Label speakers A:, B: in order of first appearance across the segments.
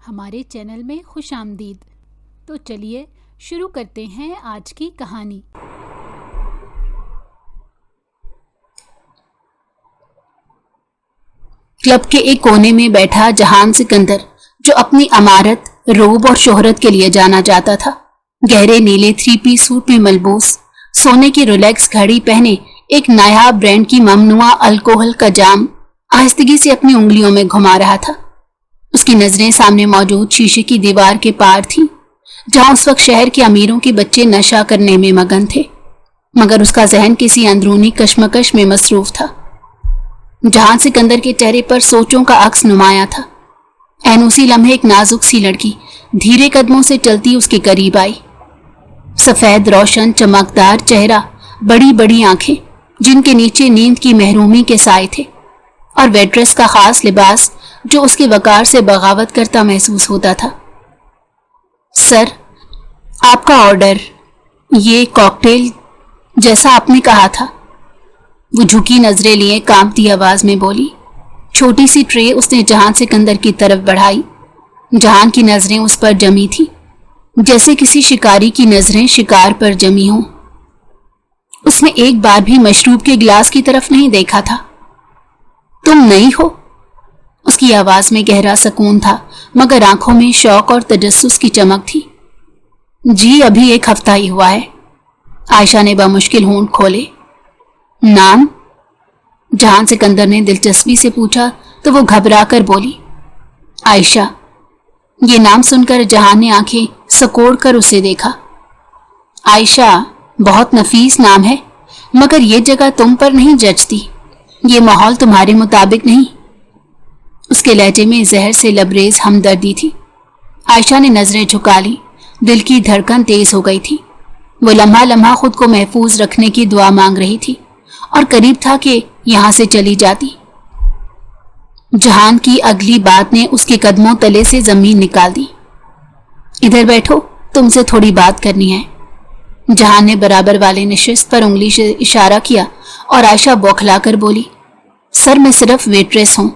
A: ہمارے چینل میں خوش آمدید۔ تو چلیے شروع کرتے ہیں آج کی کہانی۔ کلب کے ایک کونے میں بیٹھا جہان سکندر، جو اپنی امارت، روب اور شہرت کے لیے جانا جاتا تھا، گہرے نیلے 3 پیس سوٹ میں ملبوس، سونے کی رولیکس گھڑی پہنے، ایک نایاب برانڈ کی ممنوعہ الکوہل کا جام آہستگی سے اپنی انگلیوں میں گھما رہا تھا۔ اس کی نظریں سامنے موجود شیشے کی دیوار کے پار تھیں، جہاں اس وقت شہر کے امیروں کے بچے نشہ کرنے میں مگن تھے، مگر اس کا ذہن کسی اندرونی کشمکش میں مصروف تھا۔ جہان سکندر کے چہرے پر سوچوں کا عکس نمایاں تھا۔ عین اسی لمحے ایک نازک سی لڑکی دھیرے قدموں سے چلتی اس کے قریب آئی۔ سفید روشن چمکدار چہرہ، بڑی بڑی آنکھیں جن کے نیچے نیند کی محرومی کے سائے تھے، اور ویٹریس کا خاص لباس جو اس کے وقار سے بغاوت کرتا محسوس ہوتا تھا۔ سر، آپ کا آرڈر، یہ کاکٹیل جیسا آپ نے کہا تھا۔ وہ جھکی نظریں لیے کانپتی آواز میں بولی۔ چھوٹی سی ٹرے اس نے جہان سکندر کی طرف بڑھائی۔ جہان کی نظریں اس پر جمی تھی، جیسے کسی شکاری کی نظریں شکار پر جمی ہوں۔ اس نے ایک بار بھی مشروب کے گلاس کی طرف نہیں دیکھا تھا۔ تم نئی ہو؟ اس کی آواز میں گہرا سکون تھا، مگر آنکھوں میں شوق اور تجسس کی چمک تھی۔ جی، ابھی 1 ہفتہ ہی ہوا ہے، عائشہ نے بمشکل ہونٹ کھولے۔ نام؟ جہان سکندر نے دلچسپی سے پوچھا تو وہ گھبرا کر بولی، عائشہ۔ یہ نام سن کر جہان نے آنکھیں سکوڑ کر اسے دیکھا۔ عائشہ بہت نفیس نام ہے، مگر یہ جگہ تم پر نہیں جچتی، یہ ماحول تمہارے مطابق نہیں۔ اس کے لہجے میں زہر سے لبریز ہمدردی تھی۔ عائشہ نے نظریں جھکا لی، دل کی دھڑکن تیز ہو گئی تھی۔ وہ لمحہ لمحہ خود کو محفوظ رکھنے کی دعا مانگ رہی تھی، اور قریب تھا کہ یہاں سے چلی جاتی۔ جہان کی اگلی بات نے اس کے قدموں تلے سے زمین نکال دی۔ ادھر بیٹھو، تم سے تھوڑی بات کرنی ہے۔ جہان نے برابر والے نشست پر انگلی سے اشارہ کیا اور عائشہ بوکھلا کر بولی، سر میں صرف ویٹریس ہوں،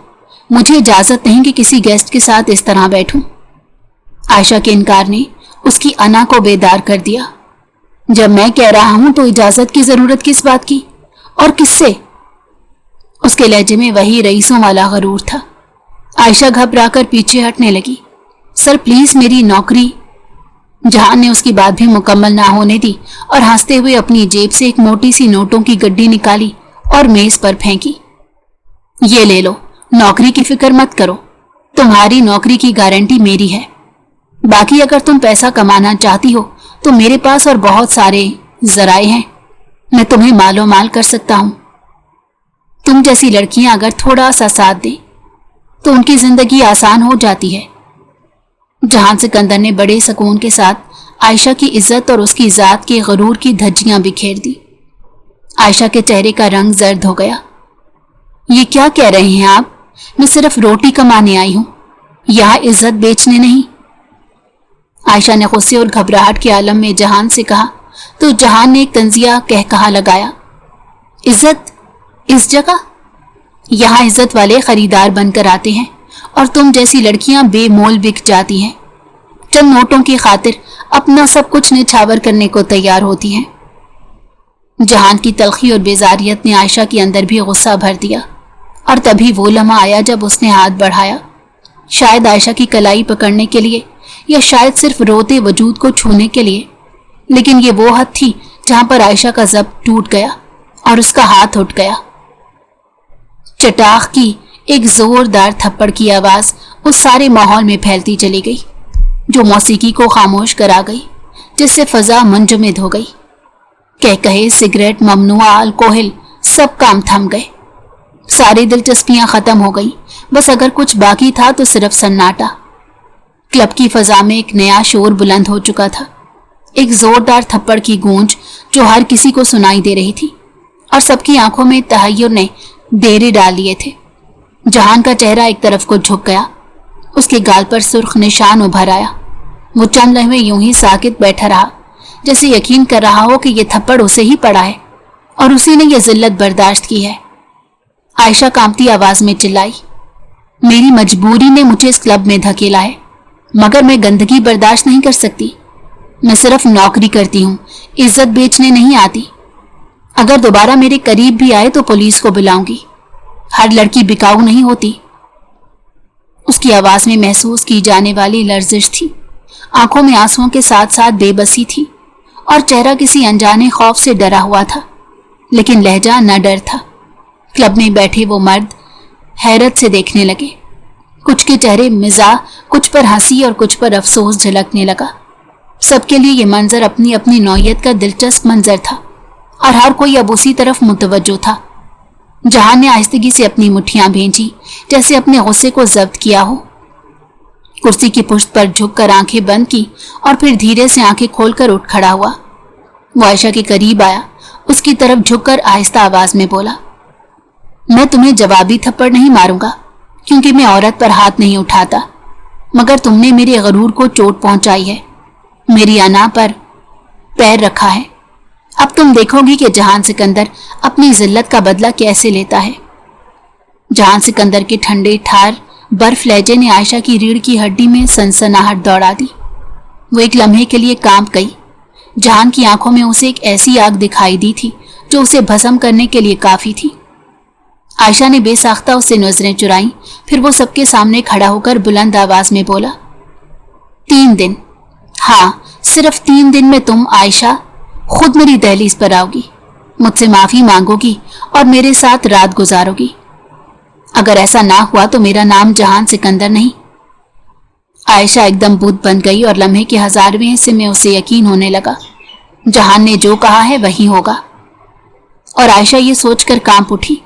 A: مجھے اجازت نہیں کہ کسی گیسٹ کے ساتھ اس طرح بیٹھوں۔ عائشہ کے انکار نے اس کی انا کو بیدار کر دیا۔ جب میں کہہ رہا ہوں تو اجازت کی ضرورت کس بات کی، اور کس سے؟ اس کے لہجے میں وہی رئیسوں والا غرور تھا۔ عائشہ گھبرا کر پیچھے ہٹنے لگی۔ سر پلیز، میری نوکری۔ جہان نے اس کی بات بھی مکمل نہ ہونے دی اور ہنستے ہوئے اپنی جیب سے ایک موٹی سی نوٹوں کی گڈی نکالی اور میز پر پھینکی۔ یہ لے لو، نوکری کی فکر مت کرو، تمہاری نوکری کی گارنٹی میری ہے۔ باقی اگر تم پیسہ کمانا چاہتی ہو تو میرے پاس اور بہت سارے ذرائع ہیں، میں تمہیں مال و مال کر سکتا ہوں۔ تم جیسی لڑکیاں اگر تھوڑا سا ساتھ دیں تو ان کی زندگی آسان ہو جاتی ہے۔ جہان سکندر نے بڑے سکون کے ساتھ عائشہ کی عزت اور اس کی ذات کے غرور کی دھجیاں بکھیر دی۔ عائشہ کے چہرے کا رنگ زرد ہو گیا۔ یہ کیا کہہ رہے ہیں آپ؟ میں صرف روٹی کمانے آئی ہوں، یہاں عزت بیچنے نہیں۔ عائشہ نے غصے اور گھبراہٹ کے عالم میں جہان سے کہا تو جہان نے ایک طنزیہ کہا لگایا، عزت اس جگہ؟ یہاں عزت والے خریدار بن کر آتے ہیں اور تم جیسی لڑکیاں بے مول بک جاتی ہیں، چند نوٹوں کی خاطر اپنا سب کچھ نچھاور کرنے کو تیار ہوتی ہیں۔ جہان کی تلخی اور بیزاریت نے عائشہ کے اندر بھی غصہ بھر دیا، اور تبھی وہ لمحہ آیا جب اس نے ہاتھ بڑھایا، شاید عائشہ کی کلائی پکڑنے کے لیے، یا شاید صرف روتے وجود کو چھونے کے لیے، لیکن یہ وہ حد تھی جہاں پر عائشہ کا ضبط ٹوٹ گیا اور اس کا ہاتھ اٹھ گیا۔ چٹاخ کی ایک زوردار تھپڑ کی آواز اس سارے ماحول میں پھیلتی چلی گئی، جو موسیقی کو خاموش کرا گئی، جس سے فضا منجمد ہو گئی۔ کہے سگریٹ، ممنوعہ الکوہل، سب کام تھم گئے، ساری دلچسپیاں ختم ہو گئی، بس اگر کچھ باقی تھا تو صرف سناٹا۔ کلب کی فضا میں ایک نیا شور بلند ہو چکا تھا، ایک زوردار تھپڑ کی گونج جو ہر کسی کو سنائی دے رہی تھی، اور سب کی آنکھوں میں تحیر نے ڈیرے ڈال لیے تھے۔ جہان کا چہرہ ایک طرف کو جھک گیا، اس کے گال پر سرخ نشان ابھر آیا۔ وہ چند لمحے یوں ہی ساکت بیٹھا رہا، جیسے یقین کر رہا ہو کہ یہ تھپڑ اسے ہی پڑا ہے اور اسی نے یہ ذلت برداشت کی ہے۔ عائشہ کانپتی آواز میں چلائی، میری مجبوری نے مجھے اس کلب میں دھکیلا ہے، मगर मैं गंदगी बर्दाश्त नहीं कर सकती। मैं सिर्फ नौकरी करती हूँ, इज्जत बेचने नहीं आती। अगर दोबारा मेरे करीब भी आए तो पुलिस को बुलाऊंगी। हर लड़की बिकाऊ नहीं होती। उसकी आवाज में महसूस की जाने वाली लर्जिश थी। आंखों में आंसुओं के साथ साथ बेबसी थी और चेहरा किसी अनजाने खौफ से डरा हुआ था, लेकिन लहजा न डर था। क्लब में बैठे वो मर्द हैरत से देखने लगे। कुछ के चेहरे मिजाह, कुछ पर हंसी और कुछ पर अफसोस झलकने लगा। सबके लिए ये मंजर अपनी अपनी नौयत का दिलचस्प मंजर था और हर कोई अब उसी तरफ मुतवज्जो था। जहान ने आहिस्तगी से अपनी मुट्ठियां भेजी, जैसे अपने गुस्से को जब्त किया हो। कुर्सी की पुश्त पर झुककर आंखें बंद की और फिर धीरे से आंखें खोलकर उठ खड़ा हुआ। वो आयशा के करीब आया, उसकी तरफ झुककर आहिस्ता आवाज में बोला, मैं तुम्हें जवाबी थप्पड़ नहीं मारूंगा क्योंकि मैं औरत पर हाथ नहीं उठाता, मगर तुमने मेरे गरूर को चोट पहुंचाई है, मेरी अना पर पैर रखा है। अब तुम देखोगी कि जहान सिकंदर अपनी जिल्लत का बदला कैसे लेता है। जहान सिकंदर के ठंडे ठार बर्फ लहजे ने आयशा की रीढ़ की हड्डी में सनसनाहट दौड़ा दी। वो एक लम्हे के लिए कांप गई। जहान की आंखों में उसे एक ऐसी आग दिखाई दी थी जो उसे भस्म करने के लिए काफी थी। आयशा ने बेसाख्ता उससे नजरें चुराई, फिर वो सबके सामने खड़ा होकर बुलंद आवाज में बोला, 3 दिन, हाँ सिर्फ 3 दिन में तुम आयशा खुद मेरी दहलीज पर आओगी, मुझसे माफी मांगोगी और मेरे साथ रात गुजारोगी। अगर ऐसा ना हुआ तो मेरा नाम जहान सिकंदर नहीं। आयशा एकदम बुत बन गई और लम्हे के 1000वें हिस्से में उसे यकीन होने लगा, जहान ने जो कहा है वही होगा। और आयशा ये सोचकर कांप उठी।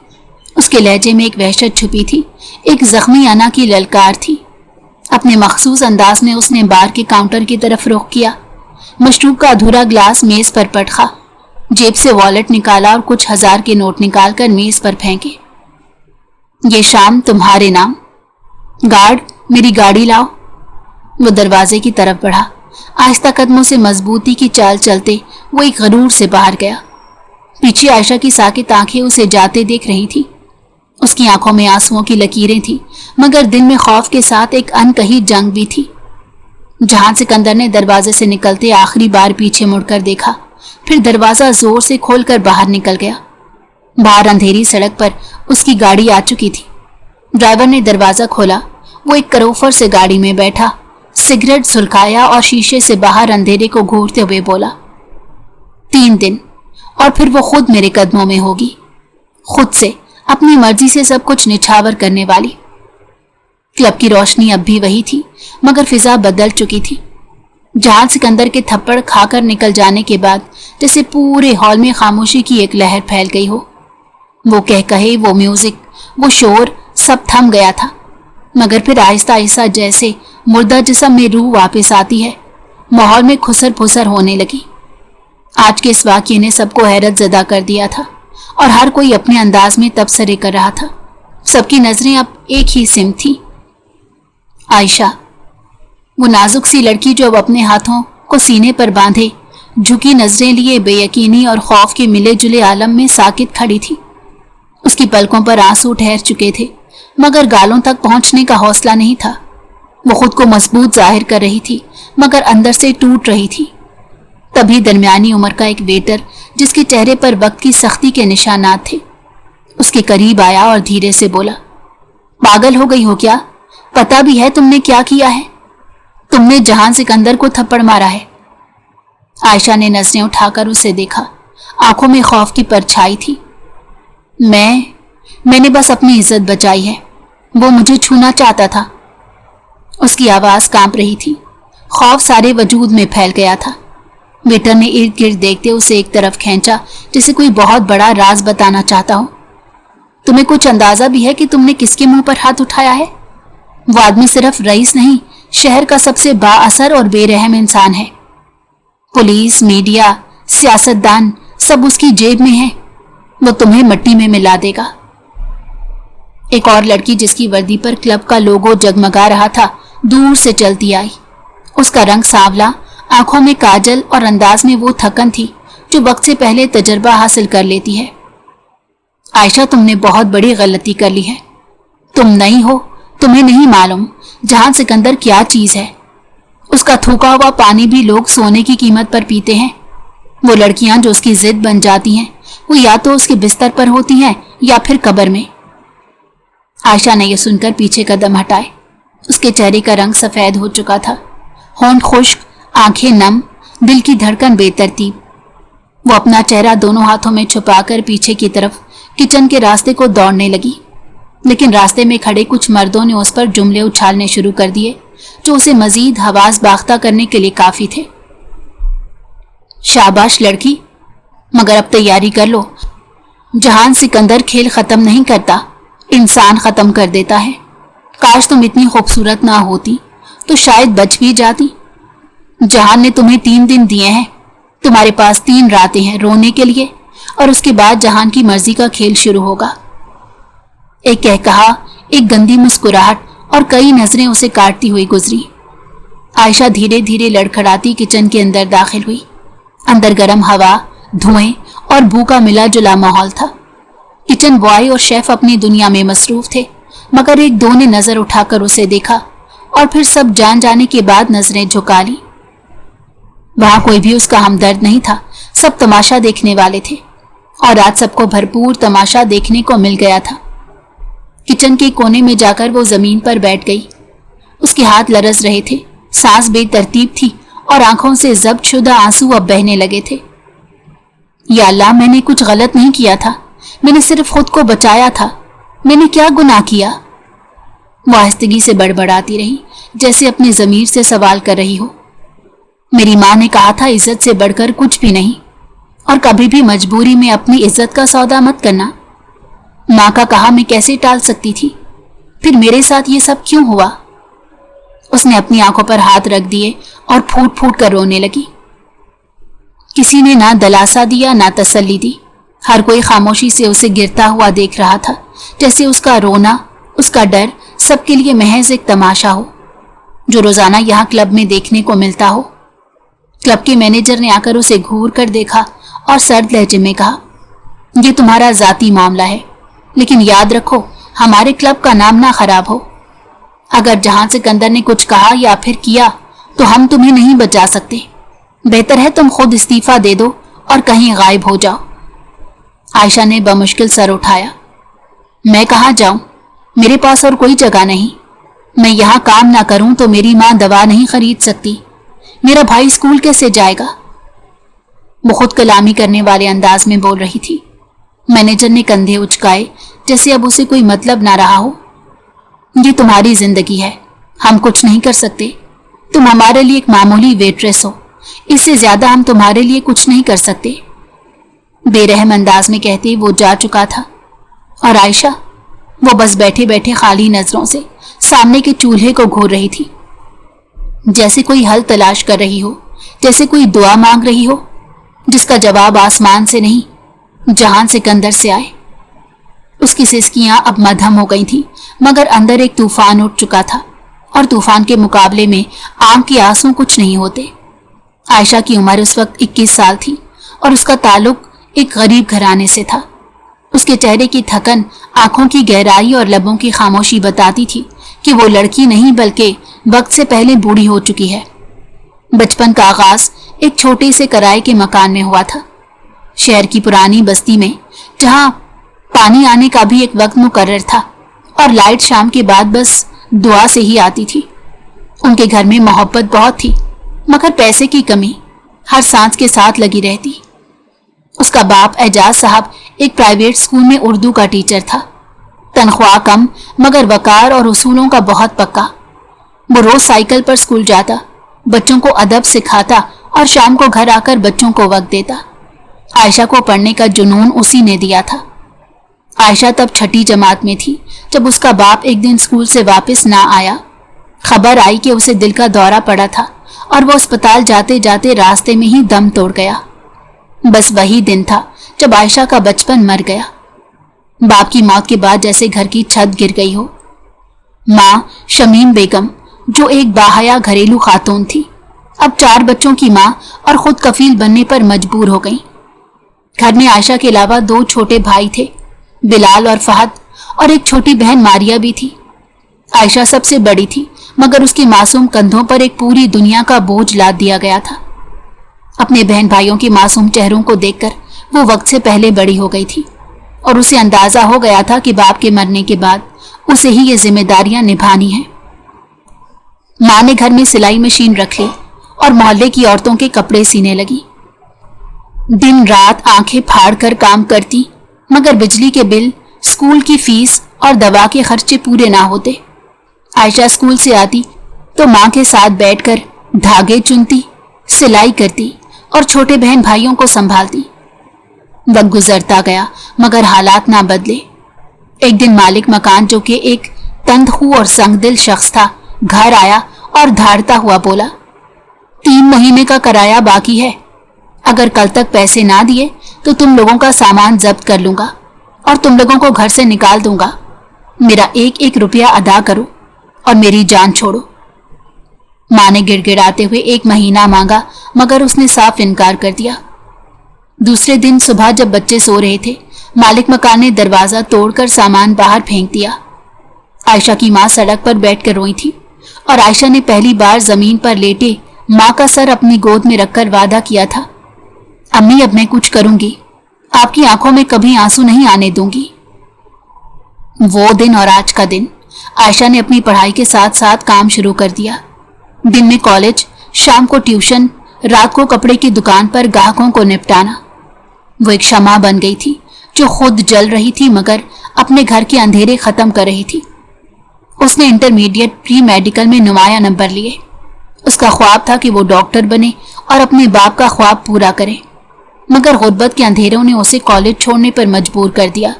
A: उसके लहजे में एक वहशत छुपी थी, एक जख्मी अना की ललकार थी। अपने मखसूस अंदाज में उसने बार के काउंटर की तरफ रुख किया। मशरूब का अधूरा ग्लास मेज पर पटका, जेब से वॉलेट निकाला और कुछ 1000 के नोट निकालकर मेज पर फेंके। ये शाम तुम्हारे नाम। गार्ड, मेरी गाड़ी लाओ। वो दरवाजे की तरफ बढ़ा। आहिस्ता कदमों से मजबूती की चाल चलते वो एक गरूर से बाहर गया। पीछे आयशा की साकित आंखें उसे जाते देख रही थी। उसकी आंखों में आंसुओं की लकीरें थी, मगर दिल में खौफ के साथ एक अनकही जंग भी थी। जहां सिकंदर ने दरवाजे से निकलते आखिरी बार पीछे मुड़कर देखा, फिर दरवाजा जोर से खोलकर बाहर निकल गया। बाहर अंधेरी सड़क पर उसकी गाड़ी आ चुकी थी। ड्राइवर ने दरवाजा खोला। वो एक करोफर से गाड़ी में बैठा, सिगरेट सुलगाया और शीशे से बाहर अंधेरे को घूरते हुए बोला, 3 दिन और फिर वो खुद मेरे कदमों में होगी, खुद से अपनी मर्जी से सब कुछ निछावर करने वाली। क्लब की रोशनी अब भी वही थी, मगर फिजा बदल चुकी थी। जहां सिकंदर के थप्पड़ खाकर निकल जाने के बाद जैसे पूरे हॉल में खामोशी की एक लहर फैल गई हो। वो कह कहे, वो म्यूजिक, वो शोर सब थम गया था, मगर फिर आहिस्ता आहिस्ता जैसे मुर्दा जिस्म में रूह वापस आती है, माहौल में खुसर फुसर होने लगी। आज के इस वाक़ये ने सबको हैरत ज़दा कर दिया था और हर कोई अपने अंदाज में तबसरे कर रहा था। सबकी नजरें अब एक ही सिम थी, आयशा। वो नाजुक सी लड़की जो अब अपने हाथों को सीने पर बांधे, झुकी नजरें लिए बेयकीनी और खौफ के मिले जुले आलम में साकित खड़ी थी। उसकी पलकों पर आंसू ठहर चुके थे, मगर गालों तक पहुंचने का हौसला नहीं था। वो खुद को मजबूत जाहिर कर रही थी, मगर अंदर से टूट रही थी। तभी दरमियानी उम्र का एक वेटर, जिसके चेहरे पर वक्त की सख्ती के निशानात थे, उसके करीब आया और धीरे से बोला, पागल हो गई हो क्या? पता भी है तुमने क्या किया है? तुमने जहान सिकंदर को थप्पड़ मारा है। आयशा ने नजरें उठाकर उसे देखा। आंखों में खौफ की परछाई थी। मैंने बस अपनी इज्जत बचाई है। वो मुझे छूना चाहता था। उसकी आवाज कांप रही थी। खौफ सारे वजूद में फैल गया था। वेटर ने इर्द गिर्द देखते उसे एक तरफ खींचा, जैसे कोई बहुत बड़ा राज बताना चाहता हो। तुम्हें कुछ अंदाजा भी है कि तुमने किसके मुंह पर हाथ उठाया है? वो आदमी सिर्फ रईस नहीं, शहर का सबसे बाअसर और बेरहम इंसान है। पुलिस, मीडिया, सियासतदान सब उसकी जेब में है। वो तुम्हें मिट्टी में मिला देगा। एक और लड़की, जिसकी वर्दी पर क्लब का लोगो जगमगा रहा था, दूर से चलती आई। उसका रंग सांवला, आंखों में काजल और अंदाज में वो थकन थी जो वक्त से पहले तजर्बा हासिल कर लेती है। आयशा, तुमने बहुत बड़ी गलती कर ली है। तुम नई हो, तुम्हें नहीं मालूम जहान सिकंदर क्या चीज है। اس کا تھوکا ہوا پانی بھی لوگ سونے کی قیمت پر پیتے ہیں۔ وہ لڑکیاں جو اس کی ضد بن جاتی ہیں وہ یا تو اس کے بستر پر ہوتی ہیں یا پھر قبر میں۔ عائشہ نے یہ سن کر پیچھے قدم ہٹائے۔ اس کے چہرے کا رنگ سفید ہو چکا تھا، ہونٹ خشک، آنکھیں نم، دل کی دھڑکن بے ترتیب۔ وہ اپنا چہرہ دونوں ہاتھوں میں چھپا کر پیچھے کی طرف کچن کے راستے کو دوڑنے لگی، لیکن راستے میں کھڑے کچھ مردوں نے اس پر جملے اچھالنے شروع کر دیے جو اسے مزید حواس باختہ کرنے کے لیے کافی تھے۔ شاباش لڑکی، مگر اب تیاری کر لو، جہان سکندر کھیل ختم نہیں کرتا، انسان ختم کر دیتا ہے۔ کاش تم اتنی خوبصورت نہ ہوتی تو شاید بچ بھی جاتی۔ جہان نے تمہیں 3 دن دیے ہیں، تمہارے پاس 3 راتیں ہیں رونے کے لیے، اور اس کے بعد جہان کی مرضی کا کھیل شروع ہوگا۔ ایک کہا، ایک گندی مسکراہٹ اور کئی نظریں اسے کاٹتی ہوئی گزری۔ عائشہ دھیرے دھیرے لڑکھڑاتی کچن کے اندر داخل ہوئی۔ اندر گرم ہوا، دھوئیں اور بو کا ملا جلا ماحول تھا۔ کچن بوائے اور شیف اپنی دنیا میں مصروف تھے، مگر ایک دو نے نظر اٹھا کر اسے دیکھا اور پھر سب جان جانے کے بعد نظریں جھکا لی۔ وہاں کوئی بھی اس کا ہمدرد نہیں تھا، سب تماشا دیکھنے والے تھے، اور آج سب کو بھرپور تماشا دیکھنے کو مل گیا تھا۔ کچن کے کونے میں جا کر وہ زمین پر بیٹھ گئی۔ اس کے ہاتھ لرز رہے تھے، سانس بے ترتیب تھی اور آنکھوں سے ضبط شدہ آنسو اب بہنے لگے تھے۔ یا اللہ، میں نے کچھ غلط نہیں کیا تھا، میں نے صرف خود کو بچایا تھا، میں نے کیا گناہ کیا؟ وہ آہستگی سے بڑبڑاتی رہی، جیسے اپنے ضمیر سے سوال کر رہی ہو۔ میری ماں نے کہا تھا عزت سے بڑھ کر کچھ بھی نہیں، اور کبھی بھی مجبوری میں اپنی عزت کا سودا مت کرنا۔ ماں کا کہا میں کیسے ٹال سکتی تھی؟ پھر میرے ساتھ یہ سب کیوں ہوا؟ اس نے اپنی آنکھوں پر ہاتھ رکھ دیے اور پھوٹ پھوٹ کر رونے لگی۔ کسی نے نہ دلاسا دیا نہ تسلی دی، ہر کوئی خاموشی سے اسے گرتا ہوا دیکھ رہا تھا، جیسے اس کا رونا، اس کا ڈر سب کے لیے محض ایک تماشا ہو جو روزانہ یہاں کلب میں دیکھنے کو ملتا ہو۔ کلب کے مینیجر نے آ کر اسے گھور کر دیکھا اور سرد لہجے میں کہا، یہ تمہارا ذاتی معاملہ ہے، لیکن یاد رکھو ہمارے کلب کا نام نہ خراب ہو۔ اگر جہان سکندر نے کچھ کہا یا پھر کیا تو ہم تمہیں نہیں بچا سکتے، بہتر ہے تم خود استعفیٰ دے دو اور کہیں غائب ہو جاؤ۔ عائشہ نے بمشکل سر اٹھایا۔ میں کہاں جاؤں؟ میرے پاس اور کوئی جگہ نہیں، میں یہاں کام نہ کروں تو میری ماں دوا نہیں خرید سکتی، میرا بھائی اسکول کیسے جائے گا؟ وہ خود کلامی کرنے والے انداز میں بول رہی تھی۔ مینیجر نے کندھے اچکائے جیسے اب اسے کوئی مطلب نہ رہا ہو۔ یہ تمہاری زندگی ہے، ہم کچھ نہیں کر سکتے، تم ہمارے لیے ایک معمولی ویٹریس ہو، اس سے زیادہ ہم تمہارے لیے کچھ نہیں کر سکتے۔ بے رحم انداز میں کہتے وہ جا چکا تھا، اور عائشہ وہ بس بیٹھے بیٹھے خالی نظروں سے سامنے کے چولہے کو گھور رہی تھی، جیسے کوئی حل تلاش کر رہی ہو، جیسے کوئی دعا مانگ رہی ہو جس کا جواب آسمان سے نہیں جہان سکندر سے آئے۔ اس کی سسکیاں اب مدھم ہو گئی تھیں، مگر اندر ایک طوفان اٹھ چکا تھا، اور طوفان کے مقابلے میں آنکھ کے آنسو کچھ نہیں ہوتے۔ عائشہ کی عمر اس وقت 21 سال تھی، اور اس کا تعلق ایک غریب گھرانے سے تھا۔ اس کے چہرے کی تھکن، آنکھوں کی گہرائی اور لبوں کی خاموشی بتاتی تھی کہ وہ لڑکی نہیں بلکہ وقت سے پہلے بوڑھی ہو چکی ہے۔ بچپن کا آغاز ایک چھوٹے سے کرائے کے مکان میں ہوا تھا، شہر کی پرانی بستی میں، جہاں پانی آنے کا بھی ایک وقت مقرر تھا اور لائٹ شام کے بعد بس دعا سے ہی آتی تھی۔ ان کے گھر میں محبت بہت تھی، مگر پیسے کی کمی ہر سانس کے ساتھ لگی رہتی۔ اس کا باپ اعجاز صاحب ایک پرائیویٹ سکول میں اردو کا ٹیچر تھا، تنخواہ کم مگر وقار اور اصولوں کا بہت پکا۔ وہ روز سائیکل پر سکول جاتا، بچوں کو ادب سکھاتا اور شام کو گھر آ کر بچوں کو وقت دیتا۔ عائشہ کو پڑھنے کا جنون اسی نے دیا تھا۔ عائشہ تب 6ٹھی جماعت میں تھی جب اس کا باپ ایک دن سکول سے واپس نہ آیا۔ خبر آئی کہ اسے دل کا دورہ پڑا تھا اور وہ اسپتال جاتے جاتے راستے میں ہی دم توڑ گیا۔ بس وہی دن تھا جب عائشہ کا بچپن مر گیا۔ باپ کی موت کے بعد جیسے گھر کی چھت گر گئی ہو۔ ماں شمیم بیگم جو ایک باحیا گھریلو خاتون تھی، اب 4 بچوں کی ماں اور خود کفیل بننے پر مجبور ہو گئی۔ گھر میں عائشہ کے علاوہ 2 چھوٹے بھائی تھے، بلال اور فہد، اور ایک چھوٹی بہن ماریا بھی تھی۔ عائشہ سب سے بڑی تھی، मगर उसके मासूम कंधों पर एक पूरी दुनिया का बोझ लाद दिया गया था। अपने बहन भाइयों के मासूम चेहरों को देखकर वो वक्त से पहले बड़ी हो गई थी और उसे अंदाजा हो गया था कि बाप के मरने के बाद उसे ही ये जिम्मेदारियां निभानी हैं। माँ ने घर में सिलाई मशीन रख ली और मोहल्ले की औरतों के कपड़े सीने लगी। दिन रात आंखें फाड़ कर काम करती, मगर बिजली के बिल, स्कूल की फीस और दवा के खर्चे पूरे ना होते। आयशा स्कूल से आती तो माँ के साथ बैठकर धागे चुनती, सिलाई करती और छोटे बहन भाइयों को संभालती। वक्त गुजरता गया मगर हालात ना बदले। एक दिन मालिक मकान, जो कि एक तंदखू और संगदिल शख्स था, घर आया और धाड़ता हुआ बोला, 3 महीने का किराया बाकी है। अगर कल तक पैसे ना दिए तो तुम लोगों का सामान जब्त कर लूंगा और तुम लोगों को घर से निकाल दूंगा। मेरा 1-1 रुपया अदा करो और मेरी जान छोड़ो। माँ ने गिड़गिड़ाते हुए 1 महीना मांगा, मगर उसने साफ इनकार कर दिया। दूसरे दिन सुबह जब बच्चे सो रहे थे, मालिक मकान ने दरवाजा तोड़कर सामान बाहर फेंक दिया। आयशा की माँ सड़क पर बैठकर रोई थी और आयशा ने पहली बार जमीन पर लेटे माँ का सर अपनी गोद में रखकर वादा किया था, अम्मी अब मैं कुछ करूंगी, आपकी आंखों में कभी आंसू नहीं आने दूंगी। वो दिन और आज का दिन आयशा ने अपनी पढ़ाई के साथ साथ काम शुरू कर दिया। दिन में कॉलेज, शाम को ट्यूशन, रात को कपड़े की दुकान पर ग्राहकों को निपटाना। वो एक शम्मा बन गई थी जो खुद जल रही थी मगर अपने घर के अंधेरे खत्म कर रही थी। उसने इंटरमीडिएट प्री मेडिकल में नुमाया नंबर लिए। उसका ख्वाब था कि वो डॉक्टर बने और अपने बाप का ख्वाब पूरा करे, मगर गुर्बत के अंधेरों ने उसे कॉलेज छोड़ने पर मजबूर कर दिया।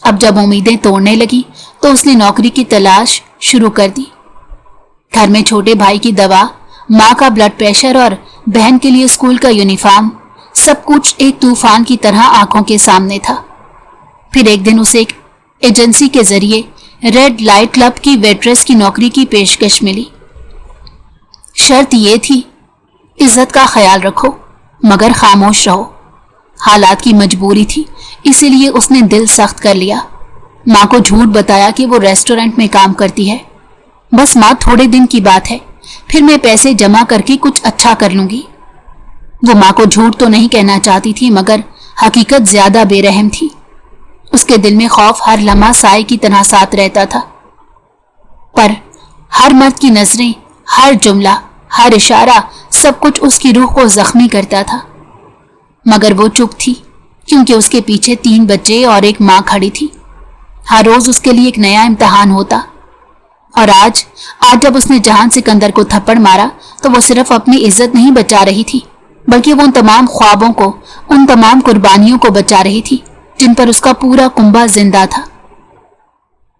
A: अब जब उम्मीदें तोड़ने लगी तो उसने नौकरी की तलाश शुरू कर दी। घर में छोटे भाई की दवा, माँ का ब्लड प्रेशर और बहन के लिए स्कूल का यूनिफॉर्म, सब कुछ एक तूफान की तरह आंखों के सामने था। फिर एक दिन उसे एक एजेंसी के जरिए रेड लाइट क्लब की वेट्रेस की नौकरी की पेशकश मिली। शर्त ये थी, इज्जत का ख्याल रखो मगर खामोश रहो। हालात की मजबूरी थी, इसीलिए उसने दिल सख्त कर लिया। माँ को झूठ बताया कि वो रेस्टोरेंट में काम करती है। बस माँ, थोड़े दिन की बात है, फिर मैं पैसे जमा करके कुछ अच्छा कर लूंगी। वो माँ को झूठ तो नहीं कहना चाहती थी मगर हकीकत ज्यादा बेरहम थी। उसके दिल में खौफ हर लम्हा साए की तरह साथ रहता था। पर हर मर्द की नजरें, हर जुमला, हर इशारा, सब कुछ उसकी रूह को जख्मी करता था। मगर वो चुप थी क्योंकि उसके पीछे 3 बच्चे और एक माँ खड़ी थी। हर रोज उसके लिए एक नया इम्तिहान होता। और आज जब उसने जहान सिकंदर को थप्पड़ मारा तो वो सिर्फ अपनी इज्जत नहीं बचा रही थी, बल्कि वो उन तमाम ख्वाबों को, उन तमाम कुर्बानियों को बचा रही थी जिन पर उसका पूरा कुंबा जिंदा था।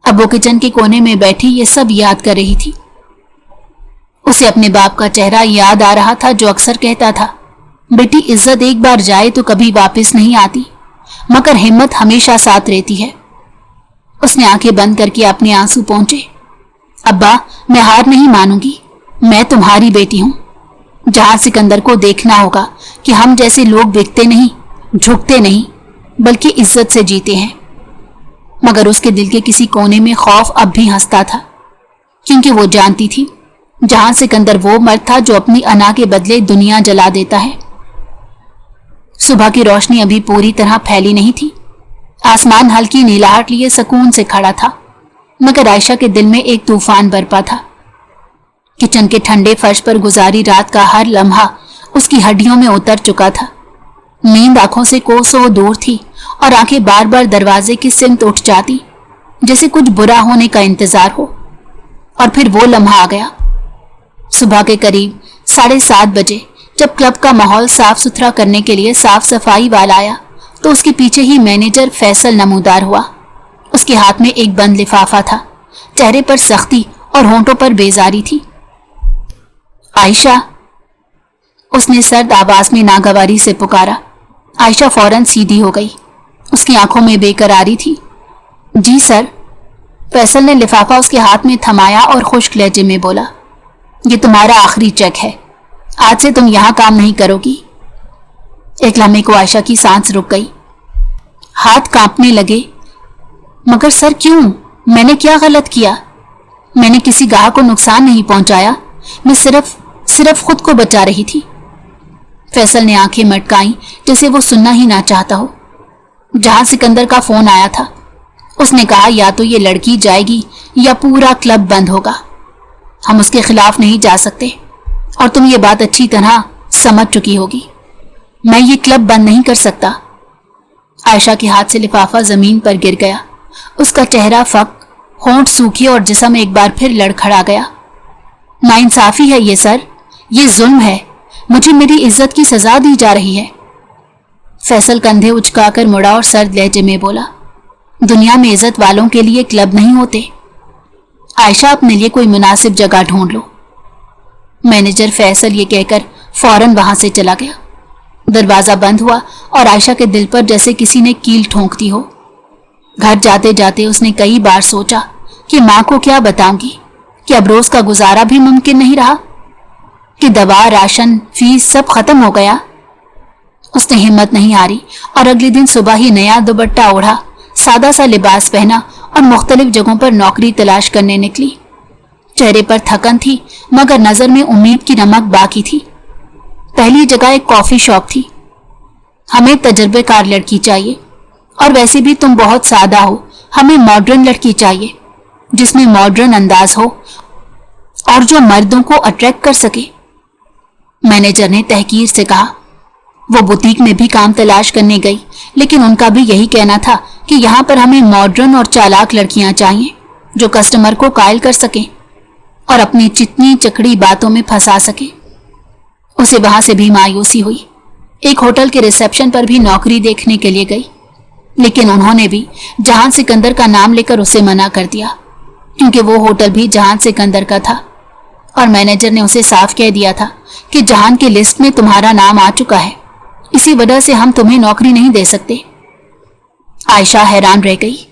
A: अब वो किचन के कोने में बैठी ये सब याद कर रही थी। उसे अपने बाप का चेहरा याद आ रहा था जो अक्सर कहता था, बेटी इज्जत एक बार जाए तो कभी वापस नहीं आती, मगर हिम्मत हमेशा साथ रहती है। उसने आंखें बंद करके अपने आंसू पोंछे। अब्बा, मैं हार नहीं मानूंगी, मैं तुम्हारी बेटी हूं। जहां सिकंदर को देखना होगा कि हम जैसे लोग बिकते नहीं, झुकते नहीं, बल्कि इज्जत से जीते हैं। मगर उसके दिल के किसी कोने में खौफ अब भी हंसता था, क्योंकि वो जानती थी जहां सिकंदर वो मर्द था जो अपनी अना के बदले दुनिया जला देता है। सुबह की रोशनी अभी पूरी तरह फैली नहीं थी। आसमान हल्की नीलाहट लिए सुकून से खड़ा था, मगर आयशा के दिल में एक तूफान बरपा था। किचन के ठंडे फर्श पर गुजारी रात का हर लम्हा उसकी हड्डियों में उतर चुका था। नींद आंखों से कोसों दूर थी और आंखें बार बार दरवाजे की सिमत उठ जाती, जैसे कुछ बुरा होने का इंतजार हो। और फिर वो लम्हा आ गया। सुबह के करीब 7:30 बजे जब क्लब का माहौल साफ सुथरा करने के लिए साफ सफाई वाला आया तो उसके पीछे ही मैनेजर फैसल नमूदार हुआ। उसके हाथ में एक बंद लिफाफा था, चेहरे पर सख्ती और होंठों पर बेजारी थी। आयशा, उसने सर्द आवाज में नागवारी से पुकारा। आयशा फौरन सीधी हो गई। उसकी आंखों में बेकरारी थी। जी सर। फैसल ने लिफाफा उसके हाथ में थमाया और खुश्क लहजे में बोला, ये तुम्हारा आखिरी चेक है, आज से तुम यहां काम नहीं करोगी। एक लम्हे को आयशा की सांस रुक गई, हाथ कांपने लगे। मगर सर क्यों, मैंने क्या गलत किया? मैंने किसी गाहक को नुकसान नहीं पहुंचाया, मैं सिर्फ खुद को बचा रही थी। फैसल ने आंखें मटकाई जैसे वो सुनना ही ना चाहता हो। जहां सिकंदर का फोन आया था, उसने कहा या तो ये लड़की जाएगी या पूरा क्लब बंद होगा। हम उसके खिलाफ नहीं जा सकते और तुम ये बात अच्छी तरह समझ चुकी होगी। मैं ये क्लब बंद नहीं कर सकता। आयशा के हाथ से लिफाफा जमीन पर गिर गया। उसका चेहरा फक, होंठ सूखे और जिस्म एक बार फिर लड़खड़ा गया। नाइंसाफी है ये सर, ये जुल्म है। मुझे मेरी इज्जत की सजा दी जा रही है। फैसल कंधे उचकाकर मुड़ा और सर्द लहजे में बोला, दुनिया में इज्जत वालों के लिए क्लब नहीं होते। आयशा, अपने लिए कोई मुनासिब जगह ढूंढ लो। मैनेजर फैसल ये कहकर फौरन वहां से चला गया। दरवाजा बंद हुआ और आयशा के दिल पर जैसे किसी ने कील ठोंक दी हो। घर जाते जाते उसने कई बार सोचा कि मां को क्या बताऊंगी कि अब रोज का गुजारा भी मुमकिन नहीं रहा, कि दवा, राशन, फीस सब खत्म हो गया। उसने हिम्मत नहीं हारी और अगले दिन सुबह ही नया दुपट्टा ओढ़ा, सादा सा लिबास पहना और मुख्तलिफ जगहों पर नौकरी तलाश करने निकली। चेहरे पर थकन थी मगर नजर में उम्मीद की नमक बाकी थी। पहली जगह एक कॉफी शॉप थी। हमें तजर्बेकार लड़की चाहिए और वैसे भी तुम बहुत सादा हो, हमें मॉडर्न लड़की चाहिए जिसमें मॉडर्न अंदाज हो और जो मर्दों को अट्रैक्ट कर सके। मैनेजर ने तहकीर से कहा। वो बुटीक में भी काम तलाश करने गई, लेकिन उनका भी यही कहना था कि यहाँ पर हमें मॉडर्न और चालाक लड़कियां चाहिए जो कस्टमर को कायल कर सकें और अपनी चिकनी चकड़ी बातों में फंसा सके। उसे वहां से भी मायूसी हुई। एक होटल के रिसेप्शन पर भी नौकरी देखने के लिए गई, लेकिन उन्होंने भी जहान सिकंदर का नाम लेकर उसे मना कर दिया, क्योंकि वो होटल भी जहान सिकंदर का था और मैनेजर ने उसे साफ कह दिया था कि जहान की लिस्ट में तुम्हारा नाम आ चुका है, इसी वजह से हम तुम्हें नौकरी नहीं दे सकते। आयशा हैरान रह गई।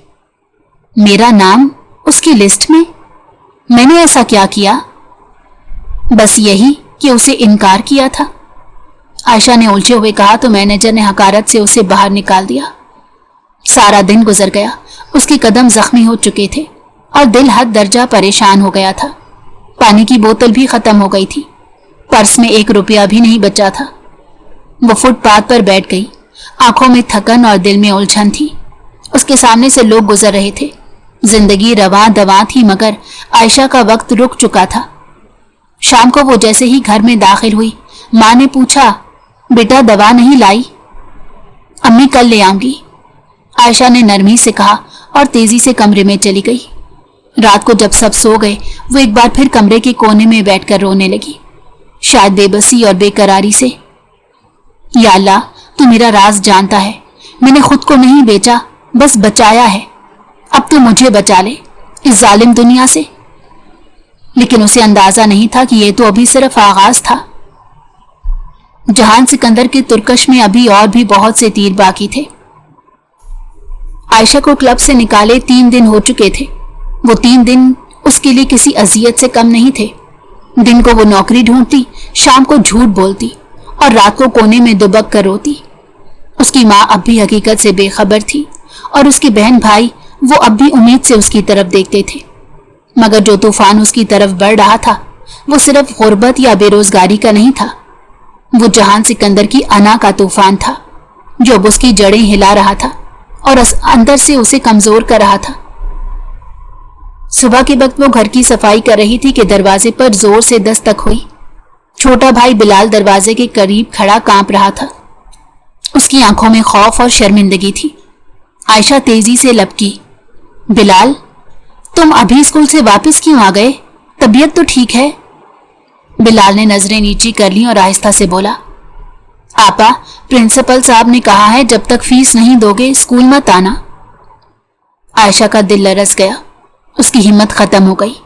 A: मेरा नाम उसकी लिस्ट में? मैंने ऐसा क्या किया? बस यही कि उसे इनकार किया था। आयशा ने उलझे हुए कहा तो मैनेजर ने हकारत से उसे बाहर निकाल दिया। सारा दिन गुजर गया। उसके कदम जख्मी हो चुके थे और दिल हद दर्जा परेशान हो गया था। पानी की बोतल भी खत्म हो गई थी। पर्स में 1 रुपया भी नहीं बचा था। वो फुटपाथ पर बैठ गई। आंखों में थकन और दिल में उलझन थी। उसके सामने से लोग गुजर रहे थे। जिंदगी रवां दवां थी मगर आयशा का वक्त रुक चुका था। शाम को वो जैसे ही घर में दाखिल हुई, माँ ने पूछा, बेटा दवा नहीं लाई? अम्मी कल ले आऊंगी, आयशा ने नरमी से कहा और तेजी से कमरे में चली गई। रात को जब सब सो गए, वो एक बार फिर कमरे के कोने में बैठकर रोने लगी, शायद बेबसी और बेकरारी से। या अल्लाह, तू मेरा राज जानता है। मैंने खुद को नहीं बेचा, बस बचाया है। अब तू मुझे बचा ले इस जालिम दुनिया से। लेकिन उसे अंदाजा नहीं था कि यह तो अभी सिर्फ आगाज था। जहान सिकंदर के तुर्कश में अभी और भी बहुत से तीर बाकी थे। आयशा को क्लब से निकाले 3 दिन हो चुके थे। वो 3 दिन उसके लिए किसी अजियत से कम नहीं थे। दिन को वो नौकरी ढूंढती, शाम को झूठ बोलती और रात को कोने में दुबक कर रोती। उसकी माँ अब भी हकीकत से बेखबर थी और उसके बहन भाई वो अब भी उम्मीद से उसकी तरफ देखते थे। मगर जो तूफान उसकी तरफ बढ़ रहा था वो सिर्फ गुर्बत या बेरोजगारी का नहीं था। वो जहान सिकंदर की अना का तूफान था जो अब उसकी जड़ें हिला रहा था और अंदर से उसे कमजोर कर रहा था। सुबह के वक्त वो घर की सफाई कर रही थी कि दरवाजे पर जोर से दस्तक हुई। छोटा भाई बिलाल दरवाजे के करीब खड़ा कांप रहा था। उसकी आंखों में खौफ और शर्मिंदगी थी। आयशा तेजी से लपकी, बिलाल, तुम अभी स्कूल से वापस क्यों आ गए? तबीयत तो ठीक है? बिलाल ने नजरें नीची कर ली और आहिस्ता से बोला, आपा, प्रिंसिपल साहब ने कहा है जब तक फीस नहीं दोगे स्कूल मत आना। आयशा का दिल लरस गया। उसकी हिम्मत खत्म हो गई।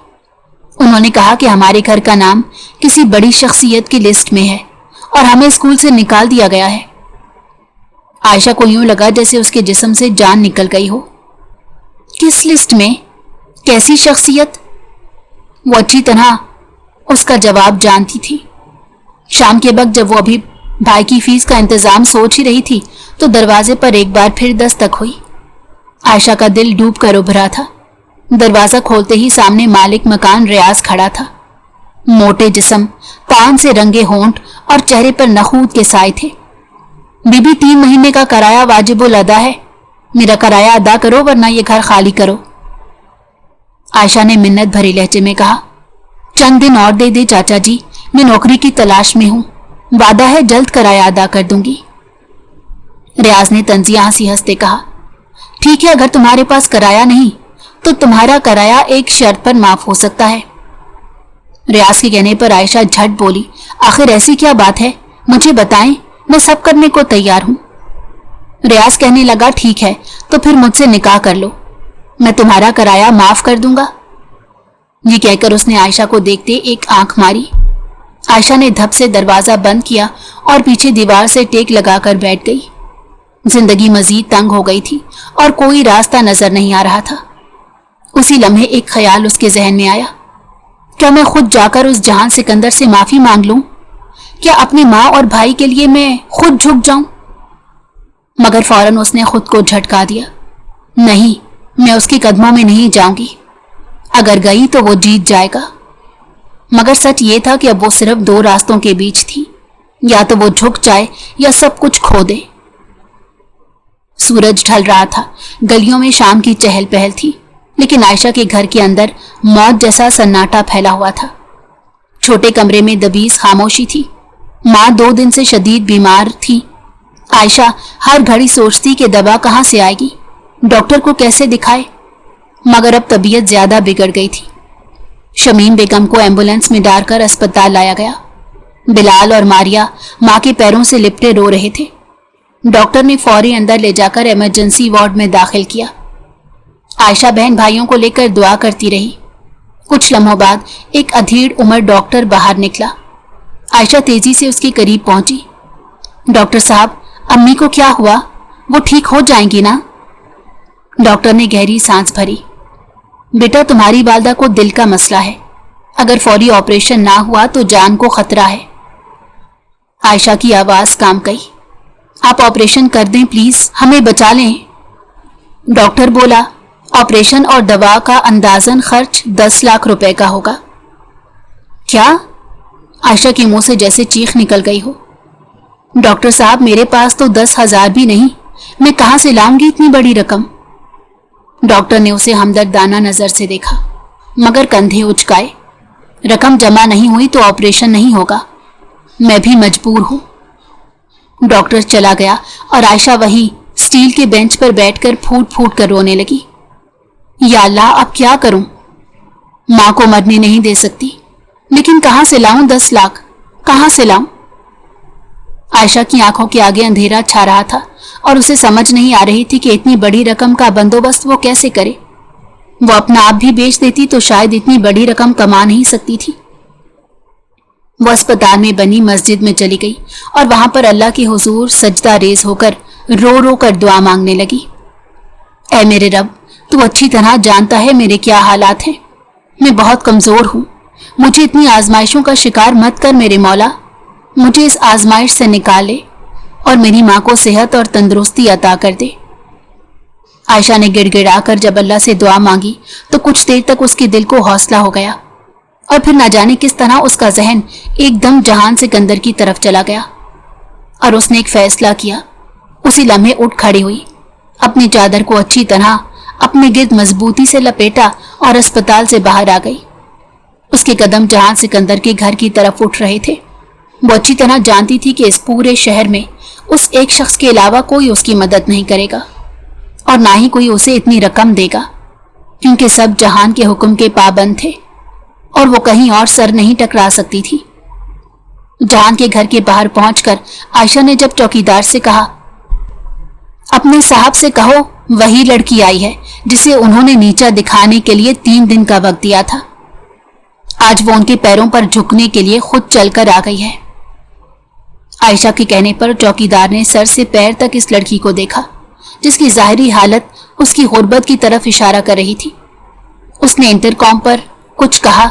A: उन्होंने कहा कि हमारे घर का नाम किसी बड़ी शख्सियत की लिस्ट में है और हमें स्कूल से निकाल दिया गया है। आयशा को यूं लगा जैसे उसके जिस्म से जान निकल गई हो। किस लिस्ट में? कैसी शख्सियत? वो अच्छी तरह उसका जवाब जानती थी। शाम के वक्त जब वो अभी भाई की फीस का इंतजाम सोच ही रही थी तो दरवाजे पर एक बार फिर दस्तक हुई। आयशा का दिल डूब कर उभरा था। दरवाजा खोलते ही सामने मालिक मकान रियाज खड़ा था। मोटे जिस्म, पान से रंगे होंठ और चेहरे पर नखूद के साए थे। बीबी, 3 महीने का किराया वाजिबुल अदा है, मेरा किराया अदा करो वरना ये घर खाली करो। आयशा ने मिन्नत भरे लहजे में कहा। चंद दिन और दे दे चाचा जी, मैं नौकरी की तलाश में हूं, वादा है जल्द किराया अदा कर दूंगी। रियाज ने तंजिया हंसी हंसते कहा, ठीक है, अगर तुम्हारे पास किराया नहीं तो तुम्हारा किराया एक शर्त पर माफ हो सकता है। रियाज के कहने पर आयशा झट बोली, आखिर ऐसी क्या बात है, मुझे बताएं, मैं सब करने को तैयार हूं। रियाज कहने लगा, ठीक है तो फिर मुझसे निकाह कर लो, मैं तुम्हारा किराया माफ कर दूंगा। ये कहकर उसने आयशा को देखते एक आंख मारी। आयशा ने धप से दरवाजा बंद किया और पीछे दीवार से टेक लगाकर बैठ गई। जिंदगी मजीद तंग हो गई थी और कोई रास्ता नजर नहीं आ रहा था। उसी लम्हे एक ख्याल उसके जहन में आया, क्या मैं खुद जाकर उस जहान सिकंदर से माफी मांग लूं? क्या अपनी माँ और भाई के लिए मैं खुद झुक जाऊं? मगर फौरन उसने खुद को झटका दिया, नहीं, मैं उसके कदमों में नहीं जाऊंगी, अगर गई तो वो जीत जाएगा। मगर सच ये था कि अब वो सिर्फ 2 रास्तों के बीच थी, या तो वो झुक जाए या सब कुछ खो दे। सूरज ढल रहा था, गलियों में शाम की चहल पहल थी, लेकिन आयशा के घर के अंदर मौत जैसा सन्नाटा फैला हुआ था। छोटे कमरे में दबीज खामोशी थी। माँ 2 दिन से शदीद बीमार थी। आयशा हर घड़ी सोचती कि दवा कहाँ से आएगी, डॉक्टर को कैसे दिखाए, मगर अब तबीयत ज्यादा बिगड़ गई थी। शमीम बेगम को एम्बुलेंस में डालकर अस्पताल लाया गया। बिलाल और मारिया माँ के पैरों से लिपटे रो रहे थे। डॉक्टर ने फौरी अंदर ले जाकर इमरजेंसी वार्ड में दाखिल किया। आयशा बहन भाइयों को लेकर दुआ करती रही। कुछ लम्हों बाद एक अधेड़ उम्र डॉक्टर बाहर निकला। आयशा तेजी से उसके करीब पहुंची। डॉक्टर साहब, अम्मी को क्या हुआ, वो ठीक हो जाएंगी ना? डॉक्टर ने गहरी सांस भरी। बेटा, तुम्हारी वालदा को दिल का मसला है, अगर फौरी ऑपरेशन ना हुआ तो जान को खतरा है। आयशा की आवाज कांप गई। आप ऑपरेशन कर दें प्लीज, हमें बचा लें। डॉक्टर बोला, ऑपरेशन और दवा का अंदाजन खर्च 10 लाख रुपए का होगा। क्या? आयशा के मुंह से जैसे चीख निकल गई हो। डॉक्टर साहब, मेरे पास तो 10,000 भी नहीं, मैं कहां से लाऊंगी इतनी बड़ी रकम? डॉक्टर ने उसे हमदर्दाना नजर से देखा, मगर कंधे उचकाए। रकम जमा नहीं हुई तो ऑपरेशन नहीं होगा, मैं भी मजबूर हूं। डॉक्टर चला गया और आयशा वहीं स्टील के बेंच पर बैठकर फूट फूट कर रोने लगी। या अल्लाह, अब क्या करूं? मां को मरने नहीं दे सकती, लेकिन कहां से लाऊं 10 लाख, कहां से लाऊं? आयशा की आंखों के आगे अंधेरा छा रहा था और उसे समझ नहीं आ रही थी कि इतनी बड़ी रकम का बंदोबस्त वो कैसे करे। वो अपना आप भी बेच देती तो शायद इतनी बड़ी रकम कमा नहीं सकती थी। वो अस्पताल में बनी मस्जिद में चली गई और वहां पर अल्लाह के हुजूर सजदा रेज होकर रो रो कर दुआ मांगने लगी। ऐ मेरे रब, तू अच्छी तरह जानता है मेरे क्या हालात हैं। मैं बहुत कमजोर हूं, मुझे इतनी आजमाइशों का शिकार मत कर मेरे मौला। मुझे इस आजमाइश से निकाल ले और मेरी माँ को सेहत और तंदुरुस्ती अता कर दे। आयशा ने गिड़गिड़ा कर जब अल्लाह से दुआ मांगी तो कुछ देर तक उसके दिल को हौसला हो गया और फिर न जाने किस तरह उसका जहन एकदम जहान सिकंदर की तरफ चला गया और उसने एक फैसला किया। उसी लम्हे उठ खड़ी हुई, अपनी चादर को अच्छी तरह अपने गिर्द मजबूती से लपेटा और अस्पताल से बाहर आ गई। उसके कदम जहान सिकंदर के घर की तरफ उठ रहे थे। वो अच्छी तरह जानती थी कि इस पूरे शहर में उस एक शख्स के अलावा कोई उसकी मदद नहीं करेगा और ना ही कोई उसे इतनी रकम देगा, क्योंकि सब जहान के हुक्म के पाबंद थे और वो कहीं और सर नहीं टकरा सकती थी। जहान के घर के बाहर पहुंचकर आयशा ने जब चौकीदार से कहा, अपने साहब से कहो वही लड़की आई है जिसे उन्होंने नीचा दिखाने के लिए 3 दिन का वक्त दिया था, आज वो उनके पैरों पर झुकने के लिए खुद चलकर आ गई है। आयशा के कहने पर चौकीदार ने सर से पैर तक इस लड़की को देखा, जिसकी जाहिरी हालत उसकी गुर्बत की तरफ इशारा कर रही थी। उसने इंटरकॉम पर कुछ कहा,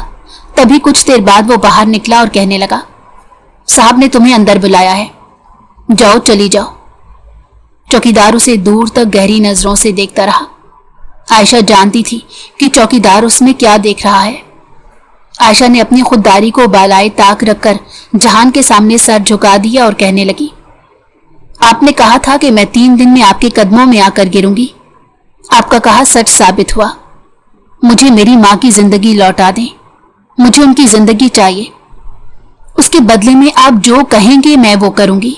A: तभी कुछ देर बाद वो बाहर निकला और कहने लगा, साहब ने तुम्हें अंदर बुलाया है, जाओ चली जाओ। चौकीदार उसे दूर तक गहरी नजरों से देखता रहा। عائشہ جانتی تھی کہ چوکیدار اس میں کیا دیکھ رہا ہے۔ عائشہ نے اپنی خودداری کو بالائے طاق رکھ کر جہان کے سامنے سر جھکا دیا اور کہنے لگی، آپ نے کہا تھا کہ میں 3 دن میں آپ کے قدموں میں آ کر گروں گی۔ آپ کا کہا سچ ثابت ہوا۔ مجھے میری ماں کی زندگی لوٹا دیں، مجھے ان کی زندگی چاہیے۔ اس کے بدلے میں آپ جو کہیں گے میں وہ کروں گی۔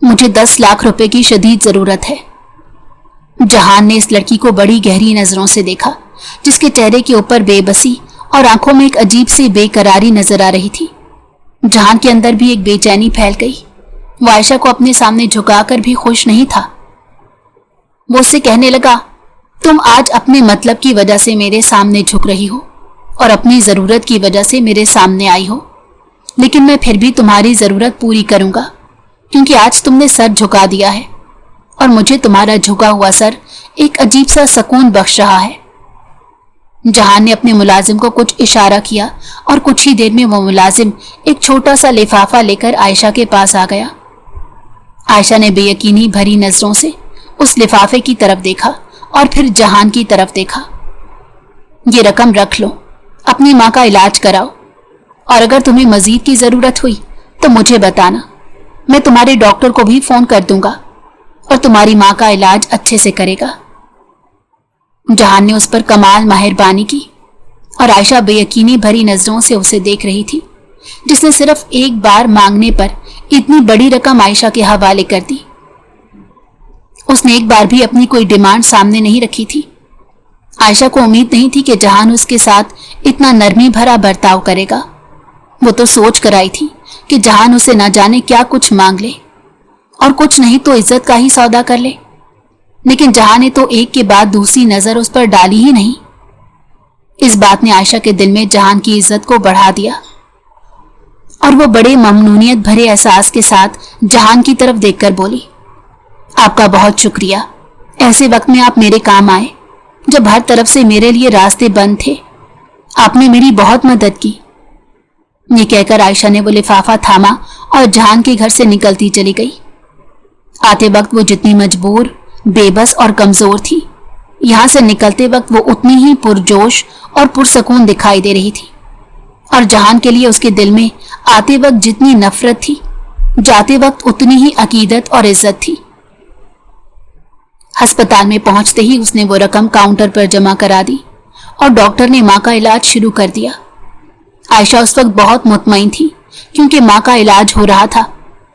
A: مجھے 10 لاکھ روپے کی شدید ضرورت ہے۔ جہان نے اس لڑکی کو بڑی گہری نظروں سے دیکھا، جس کے چہرے کے اوپر بے بسی اور آنکھوں میں ایک عجیب سی بے قراری نظر آ رہی تھی۔ جہان کے اندر بھی ایک بے چینی پھیل گئی۔ وہ عائشہ کو اپنے سامنے جھکا کر بھی خوش نہیں تھا۔ وہ اس سے کہنے لگا، تم آج اپنے مطلب کی وجہ سے میرے سامنے جھک رہی ہو اور اپنی ضرورت کی وجہ سے میرے سامنے آئی ہو، لیکن میں پھر بھی تمہاری ضرورت پوری کروں گا، کیونکہ آج تم نے سر جھکا دیا ہے اور مجھے تمہارا جھکا ہوا سر ایک عجیب سا سکون بخش رہا ہے۔ جہان نے اپنے ملازم کو کچھ اشارہ کیا اور کچھ ہی دیر میں وہ ملازم ایک چھوٹا سا لفافہ لے کر عائشہ کے پاس آ گیا۔ عائشہ نے بے یقینی بھری نظروں سے اس لفافے کی طرف دیکھا اور پھر جہان کی طرف دیکھا۔ یہ رقم رکھ لو، اپنی ماں کا علاج کراؤ، اور اگر تمہیں مزید کی ضرورت ہوئی تو مجھے بتانا، میں تمہارے ڈاکٹر کو بھی فون کر دوں گا اور تمہاری ماں کا علاج اچھے سے کرے گا۔ جہان نے اس پر کمال مہربانی کی اور عائشہ بے یقینی بھری نظروں سے اسے دیکھ رہی تھی، جس نے صرف ایک بار مانگنے پر اتنی بڑی رقم عائشہ کے حوالے کر دی۔ اس نے ایک بار بھی اپنی کوئی ڈیمانڈ سامنے نہیں رکھی تھی۔ عائشہ کو امید نہیں تھی کہ جہان اس کے ساتھ اتنا نرمی بھرا برتاؤ کرے گا۔ وہ تو سوچ کر آئی تھی کہ جہان اسے نہ جانے کیا کچھ مانگ لے اور کچھ نہیں تو عزت کا ہی سودا کر لے، لیکن جہان نے تو ایک کے بعد دوسری نظر اس پر ڈالی ہی نہیں۔ اس بات نے عائشہ کے دل میں جہان کی عزت کو بڑھا دیا اور وہ بڑے ممنونیت بھرے احساس کے ساتھ جہان کی طرف دیکھ کر بولی، آپ کا بہت شکریہ، ایسے وقت میں آپ میرے کام آئے جب ہر طرف سے میرے لیے راستے بند تھے، آپ نے میری بہت مدد کی۔ یہ کہہ کر عائشہ نے وہ لفافہ تھاما اور جہان کے گھر سے نکلتی چلی گئی۔ آتے وقت وہ جتنی مجبور، بے بس اور کمزور تھی، یہاں سے نکلتے وقت وہ اتنی ہی پرجوش اور پرسکون دکھائی دے رہی تھی، اور جہان کے لیے اس کے دل میں آتے وقت جتنی نفرت تھی، جاتے وقت اتنی ہی عقیدت اور عزت تھی۔ ہسپتال میں پہنچتے ہی اس نے وہ رقم کاؤنٹر پر جمع کرا دی اور ڈاکٹر نے ماں کا علاج شروع کر دیا۔ عائشہ اس وقت بہت مطمئن تھی کیونکہ ماں کا علاج ہو رہا تھا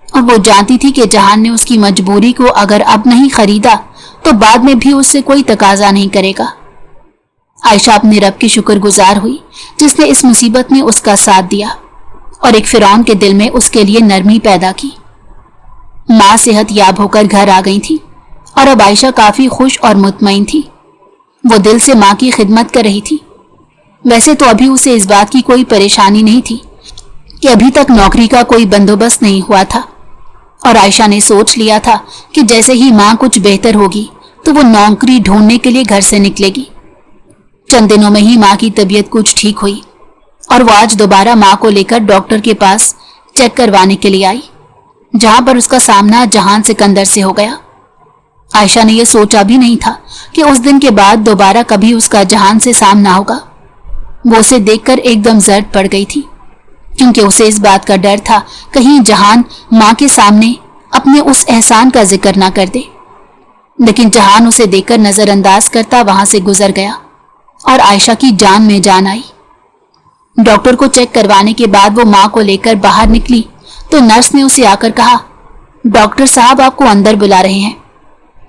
A: اور وہ جانتی تھی کہ جہان نے اس کی مجبوری کو اگر اب نہیں خریدا تو بعد میں بھی اس سے کوئی تقاضا نہیں کرے گا۔ عائشہ اپنے رب کی شکر گزار ہوئی جس نے اس مصیبت میں اس کا ساتھ دیا اور ایک فرعون کے دل میں اس کے لیے نرمی پیدا کی۔ ماں صحت یاب ہو کر گھر آ گئی تھی اور اب عائشہ کافی خوش اور مطمئن تھی۔ وہ دل سے ماں کی خدمت کر رہی تھی۔ ویسے تو ابھی اسے اس بات کی کوئی پریشانی نہیں تھی کہ ابھی تک نوکری کا کوئی بندوبست نہیں ہوا تھا، اور عائشہ نے سوچ لیا تھا کہ جیسے ہی ماں کچھ بہتر ہوگی تو وہ نوکری ڈھونڈنے کے لیے گھر سے نکلے گی۔ چند دنوں میں ہی ماں کی طبیعت کچھ ٹھیک ہوئی اور وہ آج دوبارہ ماں کو لے کر ڈاکٹر کے پاس چیک کروانے کے لیے آئی، جہاں پر اس کا سامنا جہان سکندر سے ہو گیا۔ عائشہ نے یہ سوچا بھی نہیں تھا کہ اس دن کے بعد دوبارہ کبھی اس کا جہان سے سامنا ہوگا۔ وہ اسے دیکھ کر ایک دم زرد پڑ گئی تھی، کیونکہ اسے اس بات کا ڈر تھا کہیں جہان ماں کے سامنے اپنے اس احسان کا ذکر نہ کر دے، لیکن جہان اسے دیکھ کر نظر انداز کرتا وہاں سے گزر گیا اور عائشہ کی جان میں جان آئی۔ ڈاکٹر کو چیک کروانے کے بعد وہ ماں کو لے کر باہر نکلی تو نرس نے اسے آ کر کہا، ڈاکٹر صاحب آپ کو اندر بلا رہے ہیں،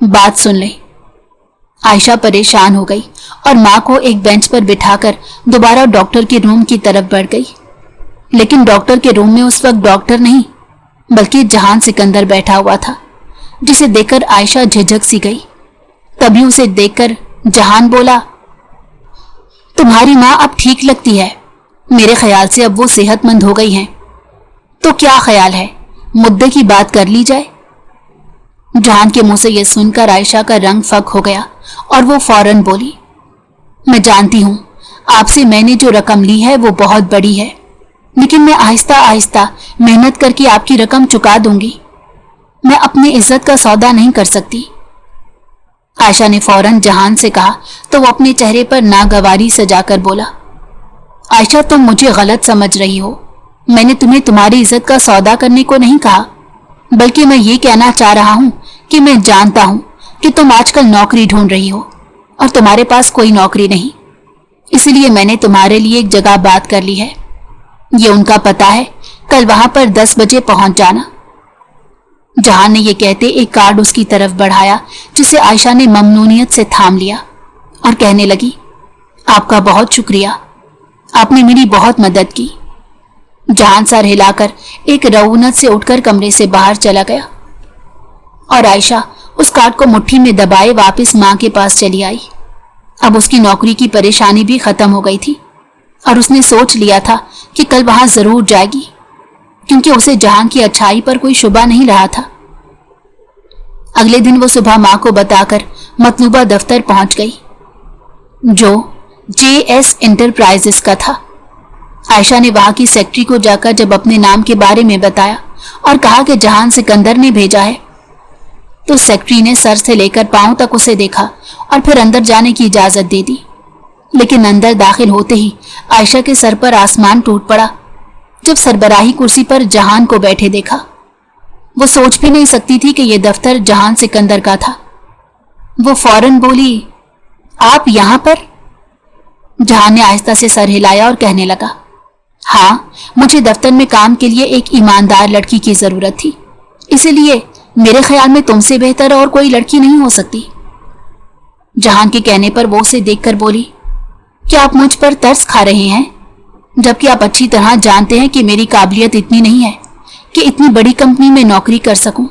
A: بات سن لیں۔ عائشہ پریشان ہو گئی اور ماں کو ایک بینچ پر بٹھا کر دوبارہ ڈاکٹر کے روم کی طرف بڑھ گئی، لیکن ڈاکٹر کے روم میں اس وقت ڈاکٹر نہیں بلکہ جہان سکندر بیٹھا ہوا تھا، جسے دیکھ کر عائشہ جھجک سی گئی۔ تبھی اسے دیکھ کر جہان بولا، تمہاری ماں اب ٹھیک لگتی ہے، میرے خیال سے اب وہ صحت مند ہو گئی ہیں، تو کیا خیال ہے مدعے کی بات کر لی جائے؟ جہان کے منہ سے یہ سن کر عائشہ کا رنگ فک ہو گیا اور وہ فوراً بولی، میں جانتی ہوں آپ سے میں نے جو رقم لی ہے وہ بہت بڑی ہے، لیکن میں آہستہ آہستہ محنت کر کے آپ کی رقم چکا دوں گی، میں اپنی عزت کا سودا نہیں کر سکتی۔ आयशा ने फौरन जहान से कहा तो वो अपने चेहरे पर नागवारी सजाकर बोला, आयशा तुम मुझे गलत समझ रही हो। मैंने तुम्हें तुम्हारी इज्जत का सौदा करने को नहीं कहा, बल्कि मैं ये कहना चाह रहा हूं कि मैं जानता हूं कि तुम आजकल नौकरी ढूंढ रही हो और तुम्हारे पास कोई नौकरी नहीं, इसलिए मैंने तुम्हारे लिए एक जगह बात कर ली है। ये उनका पता है, कल वहां पर 10 बजे पहुंच जाना। जहान ने ये कहते एक कार्ड उसकी तरफ बढ़ाया, जिसे आयशा ने ममनूनियत से थाम लिया और कहने लगी, आपका बहुत शुक्रिया, आपने मेरी बहुत मदद की। जहान सर हिलाकर एक रऊनत से उठकर कमरे से बाहर चला गया और आयशा उस कार्ड को मुट्ठी में दबाए वापस मां के पास चली आई। अब उसकी नौकरी की परेशानी भी खत्म हो गई थी और उसने सोच लिया था कि कल वहां जरूर जाएगी, क्योंकि उसे जहान की अच्छाई पर कोई शुबा नहीं रहा था। अगले दिन वो सुबह मां को बताकर मतलूबा दफ्तर पहुंच गई, जो JS एंटरप्राइजेस का था। आयशा ने वहां की सेक्रेटरी को जाकर जब अपने नाम के बारे में बताया और कहा कि जहान सिकंदर ने भेजा है, तो सेक्रेटरी ने सर से लेकर पांव तक उसे देखा और फिर अंदर जाने की इजाजत दे दी। लेकिन अंदर दाखिल होते ही आयशा के सर पर आसमान टूट पड़ा जब सरबराही कुर्सी पर जहान को बैठे देखा। वो सोच भी नहीं सकती थी कि यह दफ्तर जहान सिकंदर का था। वो फौरन बोली, आप यहां पर? जहान ने आहिस्ता से सर हिलाया और कहने लगा, हाँ, मुझे दफ्तर में काम के लिए एक ईमानदार लड़की की जरूरत थी, इसीलिए मेरे ख्याल में तुमसे बेहतर और कोई लड़की नहीं हो सकती। जहान के कहने पर वो उसे देखकर बोली, क्या आप मुझ पर तरस खा रहे हैं, जबकि आप अच्छी तरह जानते हैं कि मेरी काबिलियत इतनी नहीं है कि इतनी बड़ी कंपनी में नौकरी कर सकूं।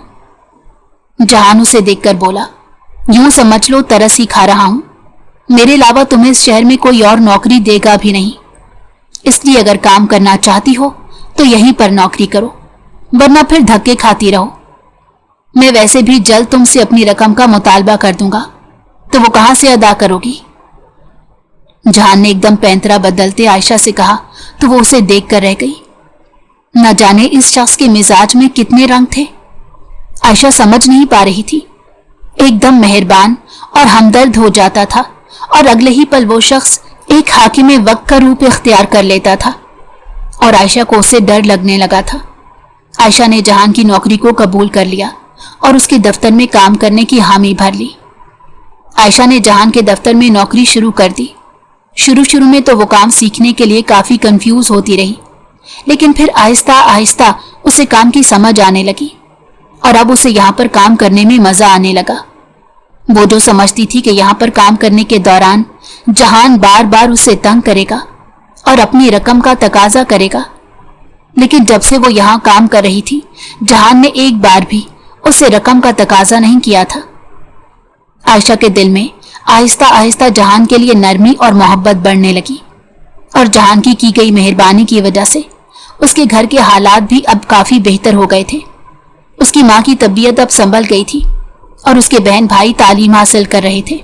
A: जहान उसे देखकर बोला, यूं समझ लो तरस ही खा रहा हूं, मेरे अलावा तुम्हें इस शहर में कोई और नौकरी देगा भी नहीं, इसलिए अगर काम करना चाहती हो तो यहीं पर नौकरी करो, वरना फिर धक्के खाती रहो। मैं वैसे भी जल्द तुमसे अपनी रकम का मुतालबा कर दूंगा, तो वो कहां से अदा करोगी? जहान ने एकदम पैंतरा बदलते आयशा से कहा तो वो उसे देख कर रह गई। न जाने इस शख्स के मिजाज में कितने रंग थे, आयशा समझ नहीं पा रही थी। एकदम मेहरबान और हमदर्द हो जाता था और अगले ही पल वो शख्स एक हाकिम वक्त का रूप इख्तियार कर लेता था और आयशा को उससे डर लगने लगा था। आयशा ने जहान की नौकरी को कबूल कर लिया और उसके दफ्तर में काम करने की हामी भर ली। आयशा ने जहान के दफ्तर में नौकरी शुरू कर दी। शुरू में तो वो काम सीखने के लिए काफी कंफ्यूज होती रही, लेकिन फिर आहिस्ता आहिस्ता उसे काम की समझ आने लगी और अब उसे यहाँ पर काम करने में मजा आने लगा। वो जो समझती थी कि यहाँ पर काम करने के दौरान जहान बार बार उसे तंग करेगा और अपनी रकम का तकाजा करेगा, लेकिन जब से वो यहाँ काम कर रही थी, जहान ने एक बार भी उसे रकम का तकाजा नहीं किया था। आयशा के दिल में आहिस्ता आहिस्ता जहान के लिए नरमी और मोहब्बत बढ़ने लगी और जहान की गई मेहरबानी की वजह से उसके घर के हालात भी अब काफी बेहतर हो गए थे। उसकी माँ की तबीयत अब संभल गई थी और उसके बहन भाई तालीम हासिल कर रहे थे।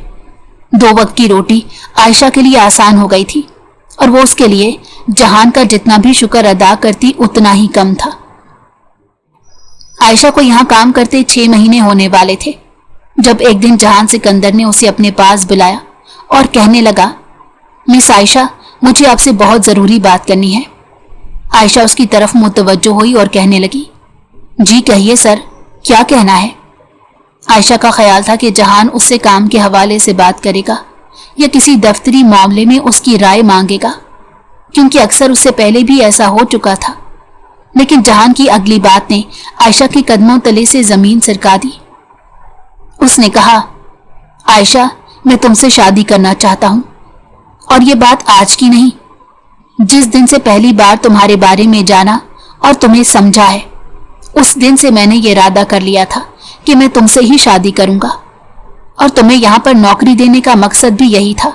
A: 2 वक्त की रोटी आयशा के लिए आसान हो गई थी और वो उसके लिए जहान का जितना भी शुक्र अदा करती उतना ही कम था। आयशा को यहाँ काम करते 6 महीने होने वाले थे जब एक दिन जहान सिकंदर ने उसे अपने पास बुलाया और कहने लगा, मिस आयशा, मुझे आपसे बहुत जरूरी बात करनी है। आयशा उसकी तरफ मुतवज्जो हुई और कहने लगी, जी कहिए सर, क्या कहना है? आयशा का ख्याल था कि जहान उससे काम के हवाले से बात करेगा या किसी दफ्तरी मामले में उसकी राय मांगेगा, क्योंकि अक्सर उससे पहले भी ऐसा हो चुका था। लेकिन जहान की अगली बात ने आयशा के कदमों तले से जमीन सरका दी। उसने कहा, आयशा, मैं तुमसे शादी करना चाहता हूं, और ये बात आज की नहीं, जिस दिन से पहली बार तुम्हारे बारे में जाना और तुम्हें समझा है, उस दिन से मैंने ये इरादा कर लिया था कि मैं तुमसे ही शादी करूंगा। और तुम्हें यहाँ पर नौकरी देने का मकसद भी यही था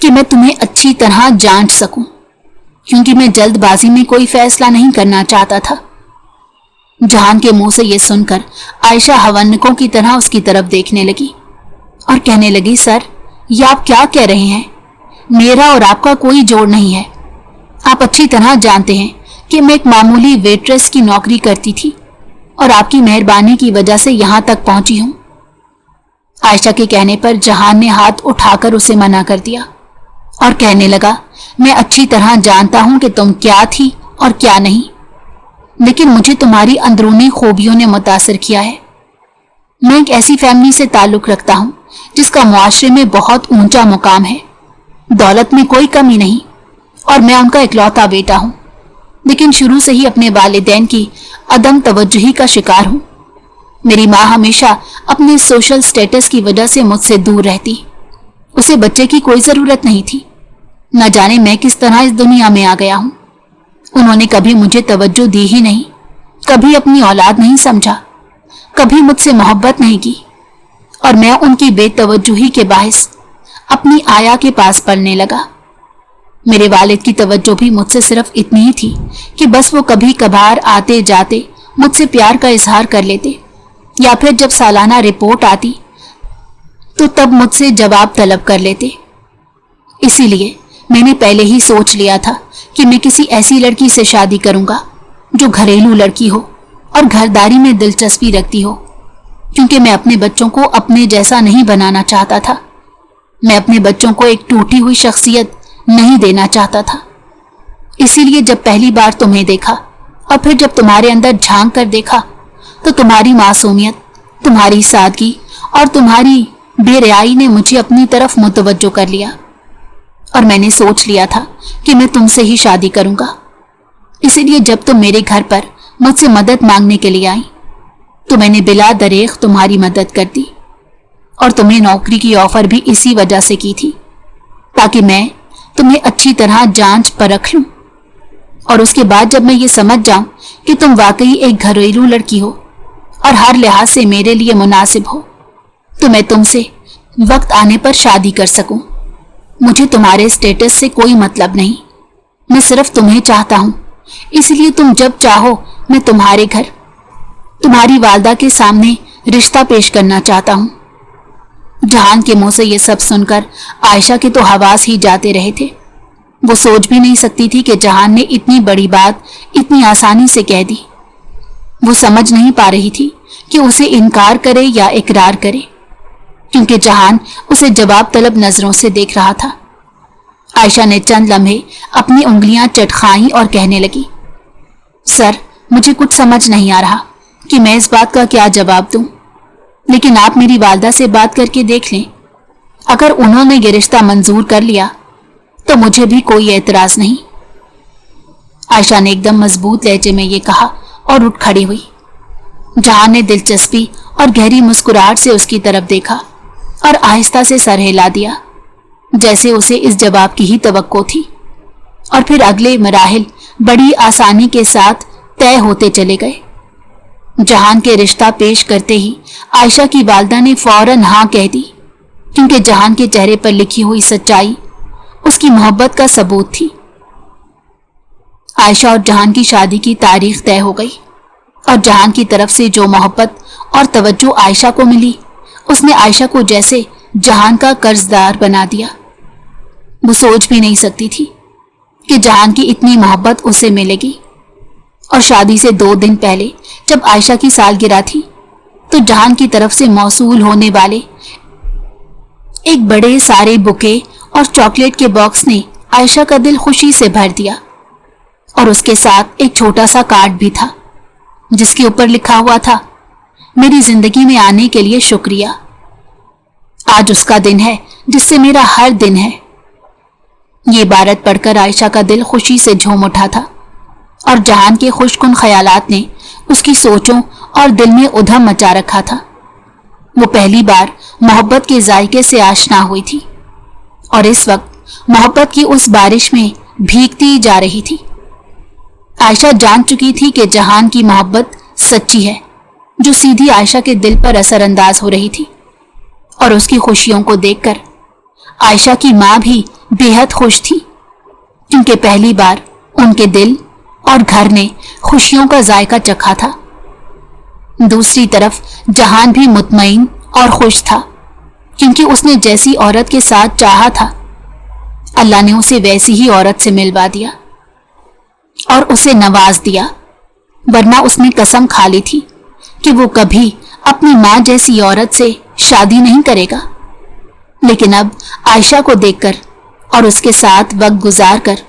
A: कि मैं तुम्हें अच्छी तरह जांच सकूं, क्योंकि मैं जल्दबाजी में कोई फैसला नहीं करना चाहता था। जहान के मुंह से यह सुनकर आयशा हवन्नकों की तरह उसकी तरफ देखने लगी और कहने लगी, सर, ये आप क्या कह रहे हैं? मेरा और आपका कोई जोड़ नहीं है। आप अच्छी तरह जानते हैं कि मैं एक मामूली वेट्रेस की नौकरी करती थी और आपकी मेहरबानी की वजह से यहां तक पहुंची हूं। عائشہ کے کہنے پر جہان نے ہاتھ اٹھا کر اسے منع کر دیا اور کہنے لگا، میں اچھی طرح جانتا ہوں کہ تم کیا تھی اور کیا نہیں، لیکن مجھے تمہاری اندرونی خوبیوں نے متاثر کیا ہے۔ میں ایک ایسی فیملی سے تعلق رکھتا ہوں جس کا معاشرے میں بہت اونچا مقام ہے، دولت میں کوئی کمی نہیں، اور میں ان کا اکلوتا بیٹا ہوں، لیکن شروع سے ہی اپنے والدین کی عدم توجہی کا شکار ہوں۔ میری ماں ہمیشہ اپنے سوشل سٹیٹس کی وجہ سے مجھ سے دور رہتی، اسے بچے کی کوئی ضرورت نہیں تھی۔ نہ جانے میں کس طرح اس دنیا میں آ گیا ہوں۔ انہوں نے کبھی مجھے توجہ دی ہی نہیں، کبھی اپنی اولاد نہیں سمجھا، کبھی مجھ سے محبت نہیں کی، اور میں ان کی بے توجہی کے باعث اپنی آیا کے پاس پڑھنے لگا۔ میرے والد کی توجہ بھی مجھ سے صرف اتنی ہی تھی کہ بس وہ کبھی کبھار آتے جاتے مجھ سے پیار کا اظہار کر لیتے، یا پھر جب سالانہ رپورٹ آتی تو تب مجھ سے جواب طلب کر لیتے۔ اسی لیے میں نے پہلے ہی سوچ لیا تھا کہ میں کسی ایسی لڑکی سے شادی کروں گا جو گھریلو لڑکی ہو اور گھرداری میں دلچسپی رکھتی ہو، کیونکہ میں اپنے بچوں کو اپنے جیسا نہیں بنانا چاہتا تھا۔ میں اپنے بچوں کو ایک ٹوٹی ہوئی شخصیت نہیں دینا چاہتا تھا۔ اسی لیے جب پہلی بار تمہیں دیکھا اور پھر جب تمہارے اندر جھانک کر دیکھا تو تمہاری معصومیت، تمہاری سادگی اور تمہاری بے رحائی نے مجھے اپنی طرف متوجہ کر لیا، اور میں نے سوچ لیا تھا کہ میں تم سے ہی شادی کروں گا۔ اسی لیے جب تم میرے گھر پر مجھ سے مدد مانگنے کے لیے آئی تو میں نے بلا دریغ تمہاری مدد کر دی، اور تمہیں نوکری کی آفر بھی اسی وجہ سے کی تھی تاکہ میں تمہیں اچھی طرح جانچ پرکھ لوں، اور اس کے بعد جب میں یہ سمجھ جاؤں کہ تم واقعی ایک گھریلو لڑکی ہو اور ہر لحاظ سے میرے لیے مناسب ہو تو میں تم سے وقت آنے پر شادی کر سکوں۔ مجھے تمہارے سٹیٹس سے کوئی مطلب نہیں، میں صرف تمہیں چاہتا ہوں، اس لیے تم جب چاہو میں تمہارے گھر تمہاری والدہ کے سامنے رشتہ پیش کرنا چاہتا ہوں۔ جہان کے منہ سے یہ سب سن کر عائشہ کے تو حواس ہی جاتے رہے تھے۔ وہ سوچ بھی نہیں سکتی تھی کہ جہان نے اتنی بڑی بات اتنی آسانی سے کہہ دی۔ وہ سمجھ نہیں پا رہی تھی کہ اسے انکار کرے یا اقرار کرے، کیونکہ جہان اسے جواب طلب نظروں سے دیکھ رہا تھا۔ عائشہ نے چند لمحے اپنی انگلیاں چٹخائیں اور کہنے لگی، سر، مجھے کچھ سمجھ نہیں آ رہا کہ میں اس بات کا کیا جواب دوں، لیکن آپ میری والدہ سے بات کر کے دیکھ لیں، اگر انہوں نے یہ رشتہ منظور کر لیا تو مجھے بھی کوئی اعتراض نہیں۔ عائشہ نے ایک دم مضبوط لہجے میں یہ کہا اور اٹھ کھڑی ہوئی۔ جہان نے دلچسپی اور گہری مسکراہٹ سے اس کی طرف دیکھا اور آہستہ سے سر ہلا دیا، جیسے اسے اس جواب کی ہی توقع تھی، اور پھر اگلے مراحل بڑی آسانی کے ساتھ طے ہوتے چلے گئے۔ جہان کے رشتہ پیش کرتے ہی عائشہ کی والدہ نے فوراً ہاں کہہ دی، کیونکہ جہان کے چہرے پر لکھی ہوئی سچائی اس کی محبت کا ثبوت تھی۔ عائشہ اور جہان کی شادی کی تاریخ طے ہو گئی، اور جہان کی طرف سے جو محبت اور توجہ عائشہ کو ملی اس نے عائشہ کو جیسے جہان کا قرض دار بنا دیا۔ وہ سوچ بھی نہیں سکتی تھی کہ جہان کی اتنی محبت اسے ملے گی، اور شادی سے 2 دن پہلے جب عائشہ کی سالگرہ تھی تو جہان کی طرف سے موصول ہونے والے ایک بڑے سارے بکے اور چاکلیٹ کے باکس نے عائشہ کا دل خوشی سے بھر دیا، اور اس کے ساتھ ایک چھوٹا سا کارڈ بھی تھا جس کے اوپر لکھا ہوا تھا، میری زندگی میں آنے کے لیے شکریہ، آج اس کا دن ہے جس سے میرا ہر دن ہے۔ یہ عبارت پڑھ کر عائشہ کا دل خوشی سے جھوم اٹھا تھا، اور جہان کے خوش کن خیالات نے اس کی سوچوں اور دل میں ادھم مچا رکھا تھا۔ وہ پہلی بار محبت کے ذائقے سے آشنا ہوئی تھی، اور اس وقت محبت کی اس بارش میں بھیگتی جا رہی تھی۔ عائشہ جان چکی تھی کہ جہان کی محبت سچی ہے، جو سیدھی عائشہ کے دل پر اثر انداز ہو رہی تھی، اور اس کی خوشیوں کو دیکھ کر عائشہ کی ماں بھی بے حد خوش تھی، کیونکہ پہلی بار ان کے دل اور گھر نے خوشیوں کا ذائقہ چکھا تھا۔ دوسری طرف جہان بھی مطمئن اور خوش تھا، کیونکہ اس نے جیسی عورت کے ساتھ چاہا تھا اللہ نے اسے ویسی ہی عورت سے ملوا دیا اور اسے نواز دیا، ورنہ اس نے قسم کھا لی تھی کہ وہ کبھی اپنی ماں جیسی عورت سے शादी नहीं करेगा। लेकिन अब आयशा को देखकर और उसके साथ वक्त गुजार कर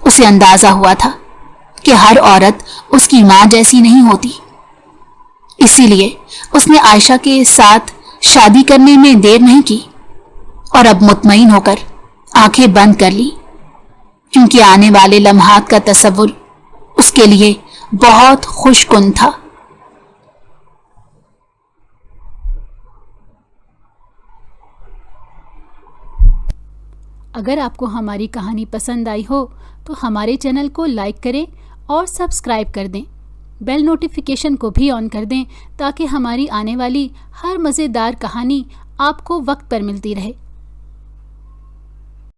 A: उसे अंदाजा हुआ था कि हर औरत उसकी माँ जैसी नहीं होती। इसीलिए उसने आयशा के साथ शादी करने में देर नहीं की और अब मुतमईन होकर आंखें बंद कर ली, क्योंकि आने वाले लम्हात का तसव्वुर उसके लिए बहुत खुशकुन था।
B: अगर आपको हमारी कहानी पसंद आई हो तो हमारे चैनल को लाइक करें और सब्सक्राइब कर दें। बेल नोटिफिकेशन को भी ऑन कर दें ताकि हमारी आने वाली हर मज़ेदार कहानी आपको वक्त पर मिलती रहे।